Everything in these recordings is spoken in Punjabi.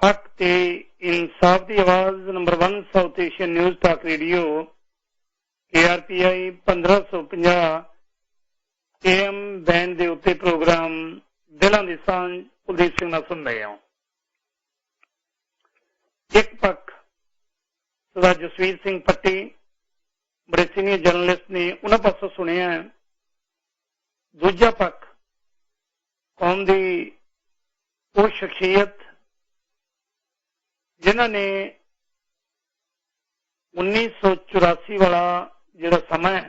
हक ते इंसाफ की आवाज number 1 south Asian news talk radio KRPI 1550 AM band के उत्ते प्रोग्राम दिलों की सांझ कुलदीप सिंह नाल सुन रहे हो। एक पक्ष सरदार जसवीर सिंह पट्टी बड़े सीनियर जर्नलिस्ट ने उन्होंने पासों सुनिया है। दूजा पक्ष कौम की वो शख्सियत जिन्होंने 1984 वाला जिहड़ा समा है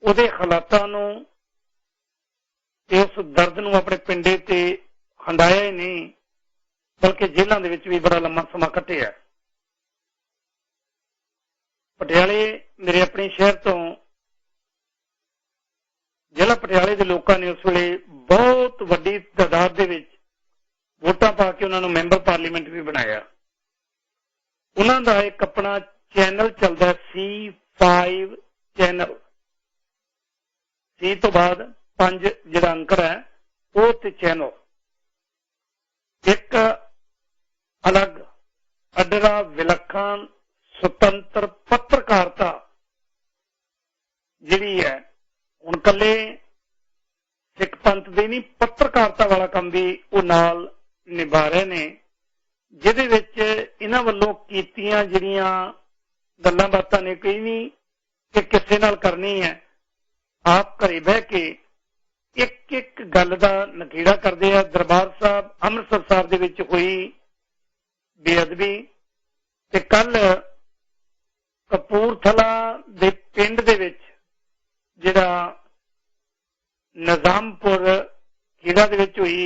उहदे हालातां नूं उस दर्द नूं अपने पिंडे ते हंडाया ही नहीं बल्कि जेलों दे विच भी बड़ा लंबा समा कट्टिया। पटियाले मेरे अपने शहर तो जिला पटियाले के लोगों ने उस वेले बहुत वड्डी तादाद दे विच वोटां पा के उन्होंने मैंबर पार्लीमेंट भी बनाया। उन्हों का एक अपना चैनल चलता C5 चैनल, सी तो बाद 5 जिहड़ा अंकर है वो ते चैनल एक अलग अडरा विलखण स्वतंत्र पत्रकारिता जिहड़ी है हुण कल्ले सिख पंथ दी नहीं पत्रकारिता वाला काम भी वो नाल निभा रहे ने, जिहदे विच इन्हां वल्लों कीतियां जिहड़ियां गल्लां बातां ने कई नहीं कि किसे नाल करनी है, आप घरे बह के एक एक गल दा नखेड़ा करदे आ। दरबार साहब अमृतसर साहब दे विच होई बेअदबी ते कल कपूरथला दे पिंड दे विच जिहड़ा निजामपुर खीड़ा दे विच होई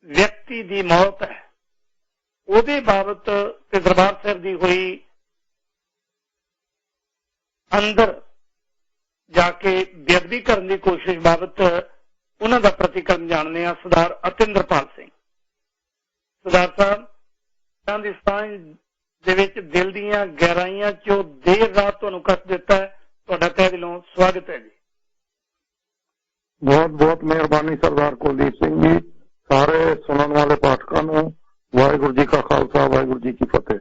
व्यक्ति की मौत है उहदे बाबत ते दरबार साहब की हुई अंदर जाके बेअदबी करने की कोशिश बाबत उन्हों का प्रतिक्रम जानने आ। सरदार अतिंद्रपाल सिंह सरदार साहब की सांझ दे विच दिल दीआं गहराइयां चों देर रात तुहानूं कस दिता है, तुहाडा तहे दिलों स्वागत है जी। बहुत बहुत मेहरबानी सरदार कुलदीप सिंह जी। सारे सुनने वाले पाठकों को वाहिगुरू जी का खालसा वाहिगुरू जी की फतेह।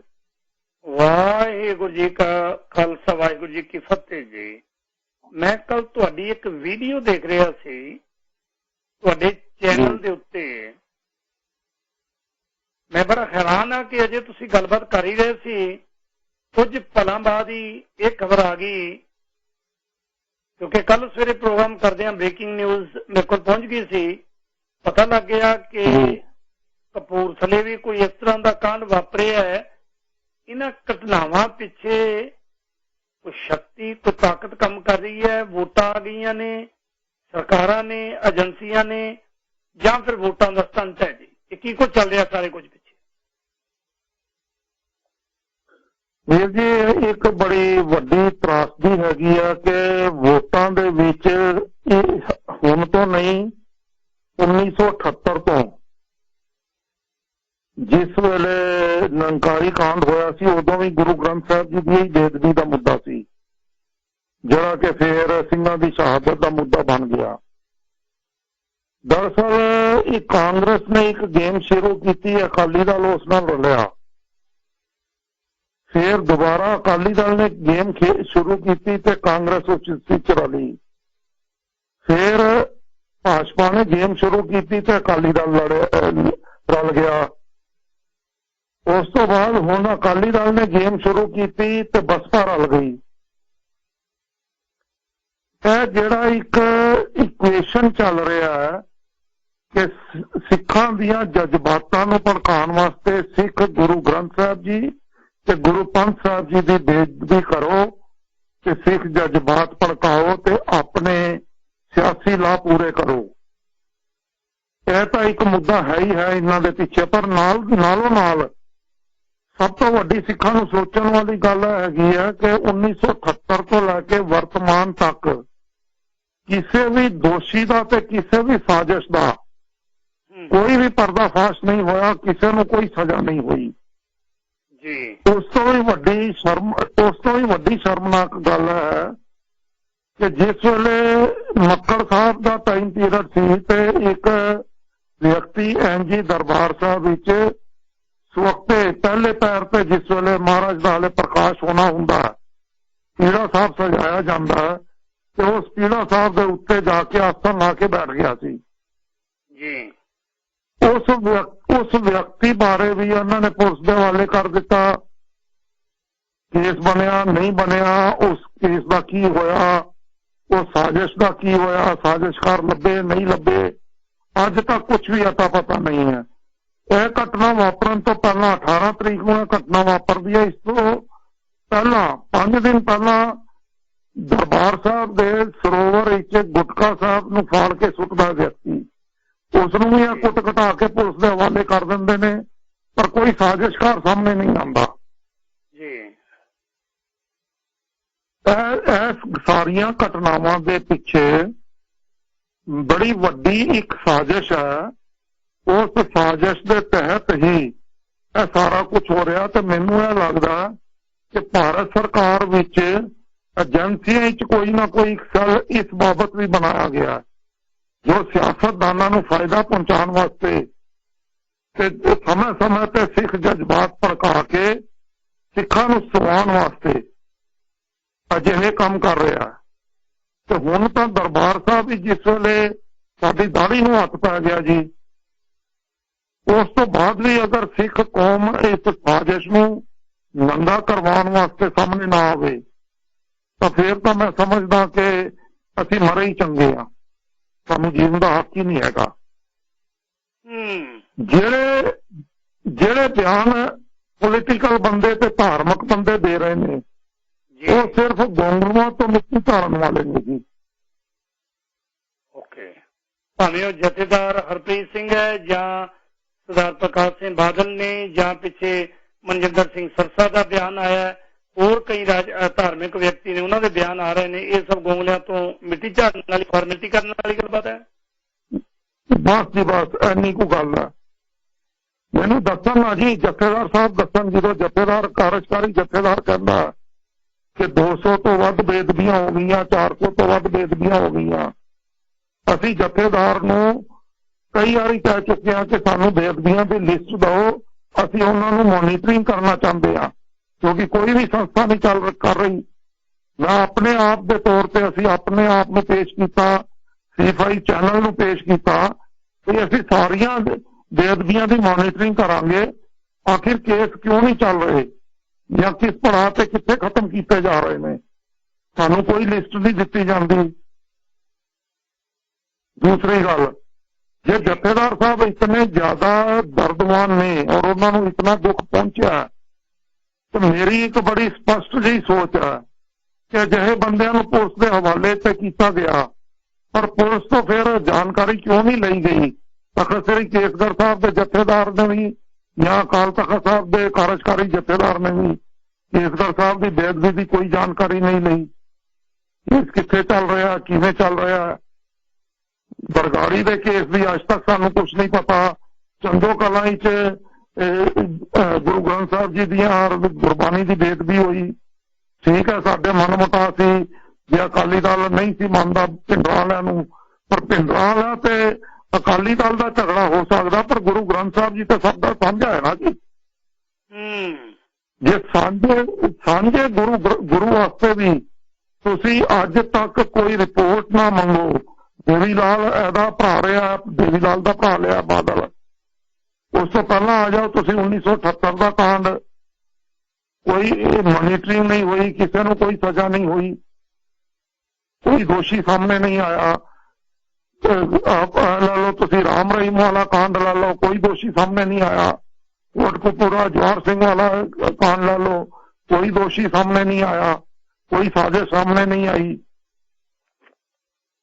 वाहिगुरू जी का खालसा वाहिगुरू जी की फतेह जी। मैं कल तुहाडी एक वीडियो देख रहा सी तुहाडे चैनल दे उत्ते, मैं बड़ा हैरान हाँ कि अजे तुसी गलबात कर ही रहे सी, कुछ पलों बाद ही एक खबर आ गई क्योंकि कल सवेरे प्रोग्राम करदे ब्रेकिंग न्यूज मेरे को पहुंच गई सी। पता लग गया कि कपूरथले भी कोई इस तरह का कांड वापरिया है। इन्हां घटनावां पिछे कोई शक्ति कोई ताकत काम कर रही है, वोटां आ गई ने, सरकारां ने, एजेंसियां ने, या फिर वोटां दा स्टंट है जी? की कुछ चल रहा सारे कुछ पिछे? वीर जी एक बड़ी वड्डी त्रासदी हैगी है कि वोटां दे विच हुण तो नहीं 1978 तो जिस वेले निरंकारी कांड होया सी उदों भी गुरु ग्रंथ साहब जी की बेअदबी का मुद्दा सी जिहड़ा कि फिर सिंघां दी शहादत का मुद्दा बन गया। दरअसल एक कांग्रेस ने एक गेम शुरू की, अकाली दल उस नाल रलिया, फिर दोबारा अकाली दल ने गेम शुरू की ते कांग्रेस उस रली, फिर भाजपा ने गेम शुरू की ते अकाली दल रल गया। उस तो बाद हुण अकाली दल ने गेम शुरू की ते बसपा रल गई। जिहड़ा एक इक्वेशन चल रहा है कि सिखां दियां जज्बातां नूं भड़काउण वास्ते सिख गुरु ग्रंथ साहब जी ते गुरु पंथ साहब जी की बेअदबी करो ते सिख जज्बात भड़काओ ते अपने सियासी लाभ पूरे करो। यह तो एक मुद्दा है ही है इन्हों के पीछे, पर नालों नाल सब तो वड्डी सिखां नूं सोचण वाली गल हैगी है कि 1978 तो लैके वर्तमान तक किसी भी दोषी का ते किसी भी साजिश का कोई भी पर्दाफाश नहीं होया, किसी नूं कोई सजा नहीं हुई जी। उस तो भी वड्डी शर्मनाक गल है कि जिस वेले मक्कड़ साहब का टाइम पीरियड सी ते एक ਵਿਅਕਤੀ ਇੰਝ ਦਰਬਾਰ ਸਾਹਿਬ ਵਿੱਚ ਸਵਖਤੇ ਪਹਿਲੇ ਪੈਰ ਤੇ ਜਿਸ ਵੇਲੇ ਮਹਾਰਾਜ ਦਾ ਹਾਲੇ ਪ੍ਰਕਾਸ਼ ਹੋਣਾ ਹੁੰਦਾ, ਪੀੜਾ ਸਾਹਿਬ ਸਜਾਇਆ ਜਾਂਦਾ, ਤੇ ਉਸ ਪੀੜਾ ਸਾਹਿਬ ਦੇ ਉੱਤੇ ਜਾ ਕੇ ਆਸਣ ਲਾ ਕੇ ਬੈਠ ਗਿਆ ਸੀ ਜੀ। ਉਸ ਵਿਅਕਤੀ ਬਾਰੇ ਵੀ ਉਹਨਾਂ ਨੇ ਪੁਲਿਸ ਦੇ ਹਵਾਲੇ ਕਰ ਦਿੱਤਾ। ਕੇਸ ਬਣਿਆ ਨਹੀਂ ਬਣਿਆ, ਉਸ ਕੇਸ ਦਾ ਕੀ ਹੋਇਆ, ਉਹ ਸਾਜ਼ਿਸ਼ ਦਾ ਕੀ ਹੋਇਆ, ਸਾਜ਼ਿਸ਼ਕਾਰ ਲੱਭੇ ਨਹੀਂ ਲੱਭੇ, ਅੱਜ ਤੱਕ ਕੁਝ ਵੀ ਅਤਾ ਪਤਾ ਨਹੀਂ ਹੈ। ਇਹ ਘਟਨਾ ਵਾਪਰਨ ਤੋਂ ਪਹਿਲਾਂ 18 ਤਰੀਕ ਨੂੰ ਇਹ ਘਟਨਾ ਵਾਪਰਦੀ ਹੈ। ਇਸ ਤੋਂ ਪਹਿਲਾਂ 5 ਦਿਨ ਪਹਿਲਾਂ ਦਰਬਾਰ ਸਾਹਿਬ ਦੇ ਸਰੋਵਰ ਵਿੱਚ ਗੁਟਕਾ ਸਾਹਿਬ ਨੂੰ ਫਾੜ ਕੇ ਸੁੱਟਦਾ ਵਿਅਕਤੀ, ਉਸ ਨੂੰ ਵੀ ਇਹ ਕੁੱਟ ਘਟਾ ਕੇ ਪੁਲਿਸ ਦੇ ਹਵਾਲੇ ਕਰ ਦਿੰਦੇ ਨੇ, ਪਰ ਕੋਈ ਸਾਜ਼ਿਸ਼ਕਾਰ ਸਾਹਮਣੇ ਨਹੀਂ ਆਉਂਦਾ ਜੀ। ਇਹ ਸਾਰੀਆਂ ਘਟਨਾਵਾਂ ਦੇ ਪਿੱਛੇ ਬੜੀ ਵੱਡੀ ਇੱਕ ਸਾਜ਼ਿਸ਼ ਹੈ। ਉਸ ਸਾਜ਼ਿਸ਼ ਦੇ ਤਹਿਤ ਹੀ ਇਹ ਸਾਰਾ ਕੁਝ ਹੋ ਰਿਹਾ, ਤੇ ਮੈਨੂੰ ਇਹ ਲੱਗਦਾ ਕਿ ਭਾਰਤ ਸਰਕਾਰ ਵਿੱਚ ਏਜੰਸੀਆਂ ਵਿੱਚ ਕੋਈ ਨਾ ਕੋਈ ਇੱਕ ਸੈੱਲ ਇਸ ਬਾਬਤ ਵੀ ਬਣਾਇਆ ਗਿਆ, ਜੋ ਸਿਆਸਤਦਾਨਾਂ ਨੂੰ ਫਾਇਦਾ ਪਹੁੰਚਾਉਣ ਵਾਸਤੇ ਤੇ ਸਮੇਂ-ਸਮੇਂ ਤੇ ਸਿੱਖ ਜਜ਼ਬਾਤ ਭੜਕਾ ਕੇ ਸਿੱਖਾਂ ਨੂੰ ਸਵਾਉਣ ਵਾਸਤੇ ਅਜਿਹੇ ਕੰਮ ਕਰ ਰਿਹਾ। ਤੇ ਹੁਣ ਤਾਂ ਦਰਬਾਰ ਸਾਹਿਬ ਵੀ ਜਿਸ ਵੇਲੇ ਸਾਡੀ ਦਾੜੀ ਨੂੰ ਹੱਥ ਪੈ ਗਿਆ ਜੀ, ਉਸ ਤੋਂ ਬਾਅਦ ਵੀ ਅਗਰ ਸਿੱਖ ਕੌਮ ਇਸ ਸਾਜ਼ਿਸ਼ ਨੂੰ ਨੰਗਾ ਕਰਵਾਉਣ ਵਾਸਤੇ ਸਾਹਮਣੇ ਨਾ ਆਵੇ, ਤਾਂ ਫਿਰ ਤਾਂ ਮੈਂ ਸਮਝਦਾ ਕਿ ਅਸੀਂ ਮਰੇ ਹੀ ਚੰਗੇ ਆ, ਸਾਨੂੰ ਜੀਵਨ ਦਾ ਹੱਕ ਹੀ ਨਹੀਂ ਹੈਗਾ। ਜਿਹੜੇ ਬਿਆਨ ਪੋਲੀਟੀਕਲ ਬੰਦੇ ਤੇ ਧਾਰਮਿਕ ਬੰਦੇ ਦੇ ਰਹੇ ਨੇ, ਉਹ ਸਿਰਫ ਗੋਂਗਲੂਆਂ ਤੋਂ ਮਿੱਟੀ ਧਾਰਨ ਵਾਲੇ ਨੇ ਜੀ। ਓਕੇ, ਭਾਵੇਂ ਉਹ ਜਥੇਦਾਰ ਹਰਪ੍ਰੀਤ ਸਿੰਘ ਹੈ ਜਾਂ ਸਰਦਾਰ ਪ੍ਰਕਾਸ਼ ਸਿੰਘ ਬਾਦਲ ਨੇ ਜਾਂ ਪਿੱਛੇ ਮਨਜਿੰਦਰ ਸਿੰਘ ਸਰਸਾ ਦਾ ਬਿਆਨ ਆਇਆ, ਹੋਰ ਕਈ ਧਾਰਮਿਕ ਵਿਅਕਤੀ ਨੇ ਉਹਨਾਂ ਦੇ ਬਿਆਨ ਆ ਰਹੇ ਨੇ, ਇਹ ਸਭ ਗੋਂਗਲਿਆਂ ਤੋਂ ਮਿੱਟੀ ਝਾੜਨ ਵਾਲੀ ਫਾਰਮੈਲਿਟੀ ਕਰਨ ਵਾਲੀ ਗੱਲਬਾਤ ਹੈ। ਬਸ ਜੀ ਬਸ ਇੰਨੀ ਕੁ ਗੱਲ ਹੈ। ਮੈਨੂੰ ਦੱਸਣ ਨਾ ਜੀ, ਜਥੇਦਾਰ ਸਾਹਿਬ ਦੱਸਣ, ਜਦੋਂ ਜਥੇਦਾਰ ਕਾਰਜਕਾਰੀ ਜਥੇਦਾਰ ਕਹਿੰਦਾ ਕਿ 200 ਤੋਂ ਵੱਧ ਬੇਦਬੀਆਂ ਹੋ ਗਈਆਂ, 400 ਤੋਂ ਵੱਧ ਬੇਦਬੀਆਂ ਹੋ ਗਈਆਂ, ਅਸੀਂ ਜਥੇਦਾਰ ਨੂੰ ਕਈ ਵਾਰੀ ਕਹਿ ਚੁੱਕੇ ਹਾਂ ਕਿ ਸਾਨੂੰ ਬੇਦਬੀਆਂ ਦੀ ਲਿਸਟ ਦਿਓ, ਅਸੀਂ ਉਹਨਾਂ ਨੂੰ ਮੋਨੀਟਰਿੰਗ ਕਰਨਾ ਚਾਹੁੰਦੇ ਹਾਂ, ਕਿਉਂਕਿ ਕੋਈ ਵੀ ਸੰਸਥਾ ਨਹੀਂ ਕਰ ਰਹੀ। ਮੈਂ ਆਪਣੇ ਆਪ ਦੇ ਤੌਰ ਤੇ ਅਸੀਂ ਆਪਣੇ ਆਪ ਨੂੰ ਪੇਸ਼ ਕੀਤਾ, C5 ਚੈਨਲ ਨੂੰ ਪੇਸ਼ ਕੀਤਾ ਕਿ ਅਸੀਂ ਸਾਰੀਆਂ ਬੇਅਦਬੀਆਂ ਦੀ ਮੋਨੀਟਰਿੰਗ ਕਰਾਂਗੇ, ਆਖਿਰ ਕੇਸ ਕਿਉਂ ਨਹੀਂ ਚੱਲ ਰਹੇ ਜਾਂ ਕਿਸ ਪੜਾਅ ਤੇ ਕਿੱਥੇ ਖਤਮ ਕੀਤੇ ਜਾ ਰਹੇ ਨੇ, ਸਾਨੂੰ ਕੋਈ ਲਿਸਟ ਨਹੀਂ ਦਿੱਤੀ ਜਾਂਦੀ। ਦੂਸਰੀ ਗੱਲ, ਜੇ ਜਥੇਦਾਰ ਸਾਹਿਬ ਇਤਨੇ ਜ਼ਿਆਦਾ ਦਰਦਵਾਨ ਨੇ ਔਰ ਉਹਨਾਂ ਨੂੰ ਇਤਨਾ ਦੁੱਖ ਪਹੁੰਚਿਆ, ਤੇ ਮੇਰੀ ਇੱਕ ਬੜੀ ਸਪਸ਼ਟ ਜਿਹੀ ਸੋਚ ਹੈ ਕਿ ਅਜਿਹੇ ਬੰਦਿਆਂ ਨੂੰ ਪੁਲਿਸ ਦੇ ਹਵਾਲੇ ਤੇ ਕੀਤਾ ਗਿਆ, ਪਰ ਪੁਲਿਸ ਤੋਂ ਫਿਰ ਜਾਣਕਾਰੀ ਕਿਉਂ ਨਹੀਂ ਲਈ ਗਈ। ਤਖ਼ਤ ਸ੍ਰੀ ਕੇਸਗੜ੍ਹ ਸਾਹਿਬ ਦੇ ਜਥੇਦਾਰ ਨੇ ਵੀ ਜਾਂ ਅਕਾਲ ਤਖ਼ਤ ਸਾਹਿਬ ਦੇ ਕਾਰਜਕਾਰੀ ਜਥੇਦਾਰ ਨੇ ਵੀ ਕੇਸਗੜ੍ਹ ਸਾਹਿਬ ਦੀ ਬੇਅਦਬੀ ਦੀ ਕੋਈ ਜਾਣਕਾਰੀ ਨਹੀਂ ਲਈ। ਕੇਸ ਕਿੱਥੇ ਚੱਲ ਰਿਹਾ, ਕਿਵੇਂ ਚੱਲ ਰਿਹਾ, ਬਰਗਾੜੀ ਦੇ ਕੇਸ ਦੀ ਅੱਜ ਤੱਕ ਸਾਨੂੰ ਕੁਝ ਨਹੀਂ ਪਤਾ। ਚੰਦੋ ਕਲਾਂ ਵਿੱਚ ਗੁਰੂ ਗ੍ਰੰਥ ਸਾਹਿਬ ਜੀ ਦੀਆਂ ਗੁਰਬਾਣੀ ਦੀ ਬੇਅਦਬੀ ਹੋਈ, ਠੀਕ ਹੈ, ਸਾਡੇ ਮਨ ਮੁਟਾ ਸੀ, ਜੇ ਅਕਾਲੀ ਦਲ ਨਹੀਂ ਸੀ ਮੰਨਦਾ ਭਿੰਡਰਾਂ ਵਾਲਿਆਂ ਨੂੰ, ਪਰ ਭਿੰਡਰਾਂ ਵਾਲਾ ਤੇ ਅਕਾਲੀ ਦਲ ਦਾ ਝਗੜਾ ਹੋ ਸਕਦਾ, ਪਰ ਗੁਰੂ ਗ੍ਰੰਥ ਸਾਹਿਬ ਜੀ ਤਾਂ ਸਭ ਦਾ ਸਾਂਝਾ ਹੈ ਨਾ ਜੀ। ਜੇ ਸਾਂਝੇ ਗੁਰੂ ਵਾਸਤੇ ਵੀ ਤੁਸੀਂ ਅੱਜ ਤੱਕ ਕੋਈ ਰਿਪੋਰਟ ਨਾ ਮੰਗੋ, ਦੇਵੀ ਲਾਲ ਇਹਦਾ ਭਰਾ ਰਿਹਾ, ਦੇਵੀ ਲਾਲ ਦਾ ਭਰਾ ਲਿਆ ਬਾਦਲ, ਉਸ ਤੋਂ ਪਹਿਲਾਂ ਆ ਜਾਓ ਤੁਸੀਂ 1978 ਦਾ ਕਾਂਡ, ਕੋਈ ਮੋਨੀਟਰਿੰਗ ਨਹੀਂ ਹੋਈ, ਕਿਸੇ ਨੂੰ ਕੋਈ ਸਜ਼ਾ ਨਹੀਂ ਹੋਈ, ਕੋਈ ਦੋਸ਼ੀ ਸਾਹਮਣੇ ਨਹੀਂ ਆਇਆ। ਲੈ ਲਓ ਤੁਸੀਂ ਰਾਮ ਰਹੀਮ ਵਾਲਾ ਕਾਂਡ ਲੈ ਲਓ, ਕੋਈ ਦੋਸ਼ੀ ਸਾਹਮਣੇ ਨਹੀਂ ਆਇਆ। ਕੋਟਕਪੂਰਾ ਜਵਾਹਰ ਸਿੰਘ ਵਾਲਾ ਕਾਂਡ ਲੈ ਲਓ, ਕੋਈ ਦੋਸ਼ੀ ਸਾਹਮਣੇ ਨਹੀਂ ਆਇਆ, ਕੋਈ ਸਾਜ਼ਿਸ਼ ਸਾਹਮਣੇ ਨਹੀਂ ਆਈ।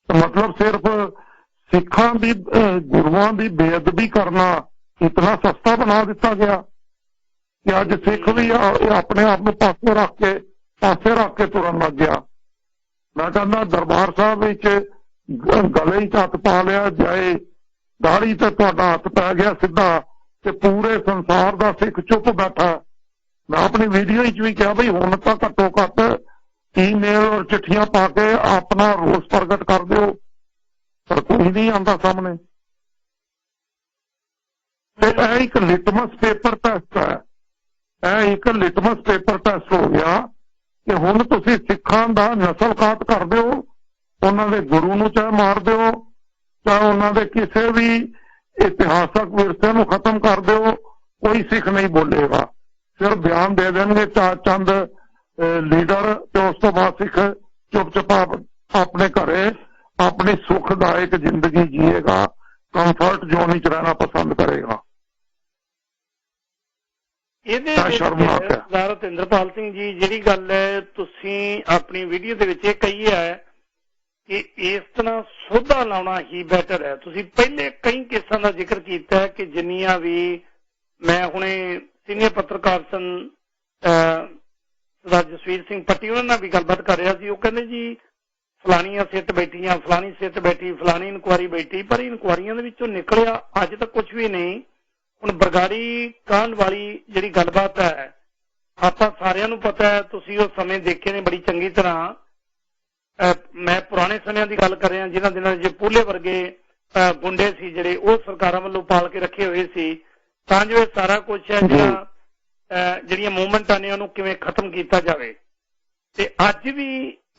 ਮਤਲਬ ਸਿਰਫ ਸਿੱਖਾਂ ਦੀ ਗੁਰੂਆਂ ਦੀ ਬੇਅਦਬੀ ਕਰਨਾ ਇਤਨਾ ਸਸਤਾ ਬਣਾ ਦਿੱਤਾ ਗਿਆ ਕਿ ਅੱਜ ਸਿੱਖ ਵੀ ਆਪਣੇ ਆਪ ਨੂੰ ਪਾਸੇ ਰੱਖ ਕੇ ਤੁਰਨ ਲੱਗ ਗਿਆ। ਮੈਂ ਕਹਿੰਦਾ ਦਰਬਾਰ ਸਾਹਿਬ ਵਿੱਚ ਗਲੇ 'ਚ ਹੱਥ ਪਾ ਲਿਆ ਜਾਏ, ਦਾੜੀ ਤੇ ਤੁਹਾਡਾ ਹੱਥ ਪੈ ਗਿਆ ਸਿੱਧਾ, ਤੇ ਪੂਰੇ ਸੰਸਾਰ ਦਾ ਸਿੱਖ ਚੁੱਪ ਬੈਠਾ। ਮੈਂ ਆਪਣੀ ਵੀਡੀਓ ਵਿੱਚ ਵੀ ਕਿਹਾ ਬਈ ਹੁਣ ਤਾਂ ਘੱਟੋ ਘੱਟ ਈਮੇਲ ਔਰ ਚਿੱਠੀਆਂ ਪਾ ਕੇ ਆਪਣਾ ਰੋਸ ਪ੍ਰਗਟ ਕਰ ਦਿਓ, ਪਰ ਕੋਈ ਨਹੀਂ ਆਉਂਦਾ ਸਾਹਮਣੇ। ਤੇ ਇਹ ਇੱਕ ਲਿਟਮਸ ਪੇਪਰ ਟੈਸਟ ਹੈ, ਇਹ ਇੱਕ ਲਿਟਮਸ ਪੇਪਰ ਟੈਸਟ ਹੋ ਗਿਆ ਕਿ ਹੁਣ ਤੁਸੀਂ ਸਿੱਖਾਂ ਦਾ ਨਸਲਘਾਤ ਕਰ ਦਿਓ, ਉਹਨਾਂ ਦੇ ਗੁਰੂ ਨੂੰ ਚਾਹੇ ਮਾਰ ਦਿਓ, ਚਾਹੇ ਉਹਨਾਂ ਦੇ ਕਿਸੇ ਵੀ ਇਤਿਹਾਸਕ ਵਿਰਸੇ ਨੂੰ ਖਤਮ ਕਰ ਦਿਓ, ਕੋਈ ਸਿੱਖ ਨਹੀਂ ਬੋਲੇਗਾ। ਫਿਰ ਬਿਆਨ ਦੇ ਦੇਣਗੇ ਚਾਰ ਚੰਦ ਲੀਡਰ ਤੇ ਉਸ ਤੋਂ ਬਾਅਦ ਸਿੱਖ ਚੁੱਪ-ਚਾਪ ਆਪਣੇ ਘਰੇ ਆਪਣੀ ਸੁਖਦਾਇਕ ਜ਼ਿੰਦਗੀ ਜੀਏਗਾ, ਕੰਫਰਟ ਜ਼ੋਨ ਵਿੱਚ ਰਹਿਣਾ ਪਸੰਦ ਕਰੇਗਾ। ਇਹਦੇ ਸਰਦਾਰ ਰਤਿੰਦਰਪਾਲ ਸਿੰਘ ਜੀ, ਜਿਹੜੀ ਗੱਲ ਹੈ ਤੁਸੀਂ ਆਪਣੀ ਵੀਡੀਓ ਦੇ ਵਿੱਚ ਇਹ ਕਹੀ ਹੈ ਕਿ ਇਸ ਤਰ੍ਹਾਂ ਸੋਧਾ ਲਾਉਣਾ ਹੀ ਬਿਹਤਰ ਹੈ। ਤੁਸੀਂ ਪਹਿਲੇ ਕਈ ਕੇਸਾਂ ਦਾ ਜ਼ਿਕਰ ਕੀਤਾ ਕਿ ਜਿੰਨੀਆਂ ਵੀ, ਮੈਂ ਹੁਣੇ ਸੀਨੀਅਰ ਪੱਤਰਕਾਰ ਸਨ ਸਰਦਾਰ ਜਸਵੀਰ ਸਿੰਘ ਪੱਟੀ, ਉਹਨਾਂ ਨਾਲ ਵੀ ਗੱਲਬਾਤ ਕਰ ਰਿਹਾ ਸੀ। ਉਹ ਕਹਿੰਦੇ ਜੀ ਫਲਾਣੀਆਂ ਸਿੱਟ ਬੈਠੀਆਂ, ਫਲਾਣੀ ਸਿੱਟ ਬੈਠੀ, ਫਲਾਣੀ ਇਨਕੁਆਰੀ ਬੈਠੀ, ਪਰ ਇਨਕੁਆਰੀਆਂ ਦੇ ਵਿੱਚੋਂ ਨਿਕਲਿਆ ਅੱਜ ਤੱਕ ਕੁਝ ਵੀ ਨਹੀਂ। ਹੁਣ ਬਰਗਾੜੀ ਕਾਂਡ ਵਾਲੀ ਜਿਹੜੀ ਗੱਲਬਾਤ ਹੈ, ਆਪਾਂ ਸਾਰਿਆਂ ਨੂੰ ਪਤਾ ਹੈ, ਤੁਸੀਂ ਉਹ ਸਮੇਂ ਦੇਖੇ ਨੇ ਬੜੀ ਚੰਗੀ ਤਰ੍ਹਾਂ। ਮੈਂ ਪੁਰਾਣੇ ਸਮਿਆਂ ਦੀ ਗੱਲ ਕਰ ਰਿਹਾ, ਜਿਨ੍ਹਾਂ ਦਿਨਾਂ ਜੇ ਪੂਲੇ ਵਰਗੇ ਗੁੰਡੇ ਸੀ ਜਿਹੜੇ, ਉਹ ਸਰਕਾਰਾਂ ਵੱਲੋਂ ਪਾਲ ਕੇ ਰੱਖੇ ਹੋਏ ਸੀ ਤਾਂ ਜੋ ਇਹ ਸਾਰਾ ਕੁਝ ਹੈ ਜਿਹੜੀਆਂ ਮੂਵਮੈਂਟਾਂ ਨੇ ਉਹਨੂੰ ਕਿਵੇਂ ਖਤਮ ਕੀਤਾ ਜਾਵੇ। ਤੇ ਅੱਜ ਵੀ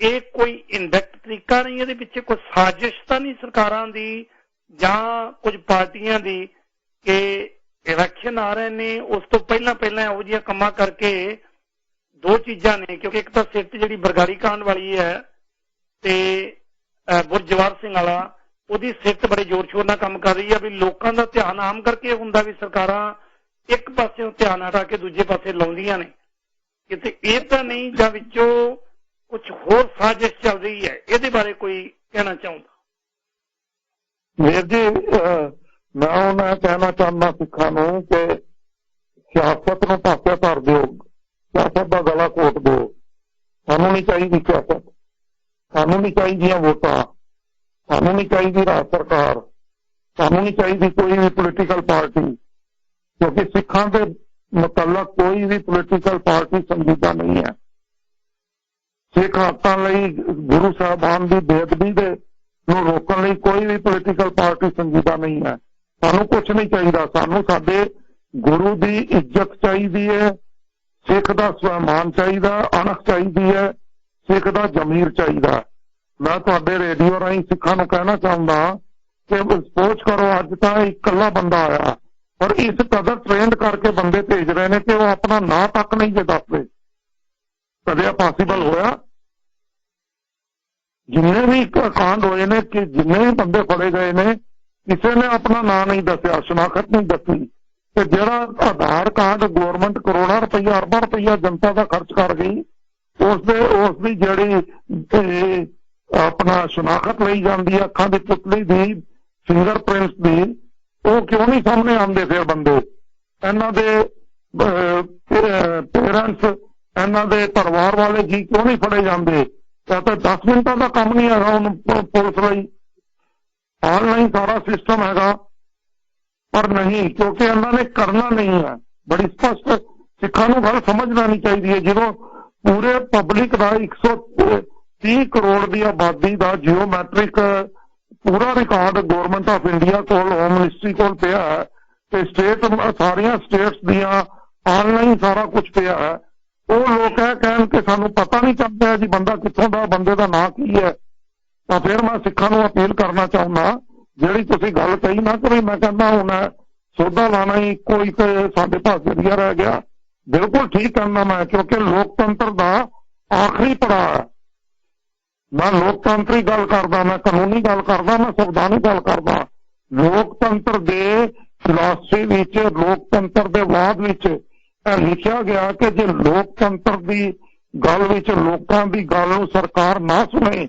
ਇਹ ਕੋਈ ਇੰਡੈਕਟ ਤਰੀਕਾ ਨਹੀਂ, ਇਹਦੇ ਪਿੱਛੇ ਕੋਈ ਸਾਜ਼ਿਸ਼ ਤਾਂ ਨਹੀਂ ਸਰਕਾਰਾਂ ਦੀ ਜਾਂ ਕੁਝ ਪਾਰਟੀਆਂ ਦੀ ਕਿ ਇਲੈਕਸ਼ਨ ਆ ਰਹੇ ਨੇ, ਉਸ ਤੋਂ ਪਹਿਲਾਂ ਇਹੋ ਜਿਹੀਆਂ ਕੰਮਾਂ ਕਰਕੇ ਦੋ ਚੀਜ਼ਾਂ ਨੇ। ਕਿਉਂਕਿ ਇੱਕ ਤਾਂ ਸਿੱਟ ਜਿਹੜੀ ਬਰਗਾੜੀ ਕਾਂਡ ਵਾਲੀ ਹੈ ਤੇ ਬੁਰਜਵਾਰ ਸਿੰਘ ਵਾਲਾ, ਉਹਦੀ ਸਿੱਟ ਬੜੇ ਜ਼ੋਰ ਸ਼ੋਰ ਨਾਲ ਕੰਮ ਕਰ ਰਹੀ ਹੈ ਵੀ ਲੋਕਾਂ ਦਾ ਧਿਆਨ ਆਮ ਕਰਕੇ ਹੁੰਦਾ ਵੀ ਸਰਕਾਰਾਂ ਇੱਕ ਪਾਸਿਓਂ ਧਿਆਨ ਹਟਾ ਕੇ ਦੂਜੇ ਪਾਸੇ ਲਾਉਂਦੀਆਂ ਨੇ, ਕਿਤੇ ਇਹ ਤਾਂ ਨਹੀਂ ਜਾਂ ਵਿੱਚੋਂ ਕੁਝ ਹੋਰ ਸਾਜ਼ਿਸ਼ ਚੱਲ ਰਹੀ ਹੈ। ਇਹਦੇ ਬਾਰੇ ਕੋਈ ਕਹਿਣਾ ਚਾਹੁੰਦਾ? ਵੀਰ ਜੀ, ਮੈਂ ਉਹਨਾਂ ਕਹਿਣਾ ਚਾਹੁੰਦਾ ਸਿੱਖਾਂ ਨੂੰ ਕਿ ਸਿਆਸਤ ਨੂੰ ਪਾਸੇ ਧਰ ਦਿਓ, ਸਿਆਸਤ ਦਾ ਗਲਾ ਘੋਟ ਦਿਓ। ਸਾਨੂੰ ਨਹੀਂ ਚਾਹੀਦੀ ਸਿਆਸਤ, ਸਾਨੂੰ ਨਹੀਂ ਚਾਹੀਦੀਆਂ ਵੋਟਾਂ, ਸਾਨੂੰ ਨਹੀਂ ਚਾਹੀਦੀ ਰਾਜ ਸਰਕਾਰ, ਸਾਨੂੰ ਨਹੀਂ ਚਾਹੀਦੀ ਕੋਈ ਵੀ ਪੋਲੀਟੀਕਲ ਪਾਰਟੀ, ਕਿਉਂਕਿ ਸਿੱਖਾਂ ਦੇ ਮੁਤਲਕ ਕੋਈ ਵੀ ਪੋਲੀਟੀਕਲ ਪਾਰਟੀ ਸੰਜੀਦਾ ਨਹੀਂ ਹੈ। ਸਿੱਖ ਹੱਕਾਂ ਲਈ ਗੁਰੂ ਸਾਹਿਬਾਨ ਦੀ ਬੇਅਦਬੀ ਦੇ ਨੂੰ ਰੋਕਣ ਲਈ ਕੋਈ ਵੀ ਪੋਲੀਟੀਕਲ ਪਾਰਟੀ ਸੰਜੀਦਾ ਨਹੀਂ ਹੈ। ਸਾਨੂੰ ਕੁਛ ਨਹੀਂ ਚਾਹੀਦਾ, ਸਾਨੂੰ ਸਾਡੇ ਗੁਰੂ ਦੀ ਇੱਜ਼ਤ ਚਾਹੀਦੀ ਹੈ, ਸਿੱਖ ਦਾ ਸਵੈਮਾਨ ਚਾਹੀਦਾ, ਅਣਖ ਚਾਹੀਦੀ ਹੈ, ਸਿੱਖ ਦਾ ਜ਼ਮੀਰ ਚਾਹੀਦਾ। ਮੈਂ ਤੁਹਾਡੇ ਰੇਡੀਓ ਰਾਹੀਂ ਸਿੱਖਾਂ ਨੂੰ ਕਹਿਣਾ ਚਾਹੁੰਦਾ ਕਿ ਸੋਚ ਕਰੋ, ਅੱਜ ਤਾਂ ਇਕੱਲਾ ਬੰਦਾ ਆਇਆ, ਪਰ ਇਸ ਕਦਰ ਟ੍ਰੇਨਡ ਕਰਕੇ ਬੰਦੇ ਭੇਜ ਰਹੇ ਨੇ ਕਿ ਉਹ ਆਪਣਾ ਨਾਂ ਤੱਕ ਨਹੀਂ ਜੇ ਦੱਸਦੇ। ਕਦੇ ਪੋਸੀਬਲ ਹੋਇਆ? ਜਿੰਨੇ ਵੀ ਕਾਂਡ ਹੋਏ ਨੇ, ਕਿ ਜਿੰਨੇ ਵੀ ਬੰਦੇ ਫੜੇ ਗਏ ਨੇ, ਕਿਸੇ ਨੇ ਆਪਣਾ ਨਾਂ ਨਹੀਂ ਦੱਸਿਆ, ਸ਼ਨਾਖਤ ਨਹੀਂ ਦੱਸੀ। ਤੇ ਜਿਹੜਾ ਆਧਾਰ ਕਾਰਡ ਗਵਰਨਮੈਂਟ ਕਰੋੜਾਂ ਰੁਪਈਆ, ਅਰਬਾਂ ਰੁਪਈਆ ਜਨਤਾ ਦਾ ਖਰਚ ਕਰ ਗਈ, ਉਸ ਦੀ ਜਿਹੜੀ ਆਪਣਾ ਸ਼ਨਾਖਤ ਲਈ ਜਾਂਦੀ ਹੈ, ਅੱਖਾਂ ਦੀ ਪੁਤਲੀ ਦੀ, ਫਿੰਗਰਪ੍ਰਿੰਟਸ ਦੀ, ਉਹ ਕਿਉਂ ਨਹੀਂ ਸਾਹਮਣੇ ਆਉਂਦੇ? ਫਿਰ ਬੰਦੇ, ਇਹਨਾਂ ਦੇ ਪੇਰੈਂਟਸ, ਇਹਨਾਂ ਦੇ ਪਰਿਵਾਰ ਵਾਲੇ ਜੀ ਕਿਉਂ ਨਹੀਂ ਫੜੇ ਜਾਂਦੇ? ਤਾਂ 10 ਮਿੰਟਾਂ ਦਾ ਕੰਮ ਨਹੀਂ ਹੈਗਾ ਉਹਨੂੰ ਪੁਲਿਸ ਲਈ, ਆਨਲਾਈਨ ਸਾਰਾ ਸਿਸਟਮ ਹੈਗਾ, ਪਰ ਨਹੀਂ, ਕਿਉਂਕਿ ਇਹਨਾਂ ਨੇ ਕਰਨਾ ਨਹੀਂ ਹੈ। ਬੜੀ ਸਪਸ਼ਟ ਸਿੱਖਾਂ ਨੂੰ ਗੱਲ ਸਮਝਣਾ ਨਹੀਂ ਚਾਹੀਦੀ ਹੈ। ਜਦੋਂ ਪੂਰੇ ਪਬਲਿਕ ਦਾ 130 ਕਰੋੜ ਦੀ ਆਬਾਦੀ ਦਾ ਜਿਓਮੈਟ੍ਰਿਕ ਪੂਰਾ ਰਿਕਾਰਡ ਗਵਰਨਮੈਂਟ ਆਫ ਇੰਡੀਆ ਕੋਲ, ਹੋਮ ਮਿਨਿਸਟਰੀ ਕੋਲ ਪਿਆ ਹੈ, ਤੇ ਸਾਰੀਆਂ ਸਟੇਟਸ ਦੀਆਂ ਆਨਲਾਈਨ ਸਾਰਾ ਕੁਝ ਪਿਆ ਹੈ, ਉਹ ਲੋਕ ਇਹ ਕਹਿਣ ਕਿ ਸਾਨੂੰ ਪਤਾ ਨਹੀਂ ਚੱਲਦਾ ਜੀ ਬੰਦਾ ਕਿੱਥੋਂ ਦਾ, ਬੰਦੇ ਦਾ ਨਾਂ ਕੀ ਹੈ। ਤਾਂ ਫਿਰ ਮੈਂ ਸਿੱਖਾਂ ਨੂੰ ਅਪੀਲ ਕਰਨਾ ਚਾਹੁੰਦਾ, ਜਿਹੜੀ ਤੁਸੀਂ ਗੱਲ ਕਹੀ ਨਾ ਕਿ ਮੈਂ ਕਹਿੰਦਾ ਹੁਣ ਸੋਧਾ ਲਾਣਾ ਹੀ ਕੋਈ ਤੇ ਸਾਡੇ ਪਾਸ ਜ਼ਰੀਆ ਰਹਿ ਗਿਆ, ਬਿਲਕੁਲ ਠੀਕ ਕਹਿੰਦਾ ਮੈਂ, ਕਿਉਂਕਿ ਲੋਕਤੰਤਰ ਦਾ ਆਖਰੀ ਪੜਾਅ ਹੈ। ਮੈਂ ਲੋਕਤੰਤਰੀ ਗੱਲ ਕਰਦਾ, ਮੈਂ ਕਾਨੂੰਨੀ ਗੱਲ ਕਰਦਾ, ਮੈਂ ਸੰਵਿਧਾਨਿਕ ਗੱਲ ਕਰਦਾ। ਲੋਕਤੰਤਰ ਦੇ ਫਿਲਾਸਫੀ ਵਿੱਚ, ਲੋਕਤੰਤਰ ਦੇ ਵਾਦ ਵਿੱਚ ਇਹ ਲਿਖਿਆ ਗਿਆ ਕਿ ਜੇ ਲੋਕਤੰਤਰ ਦੀ ਗੱਲ ਵਿੱਚ ਲੋਕਾਂ ਦੀ ਗੱਲ ਨੂੰ ਸਰਕਾਰ ਨਾ ਸੁਣੇ,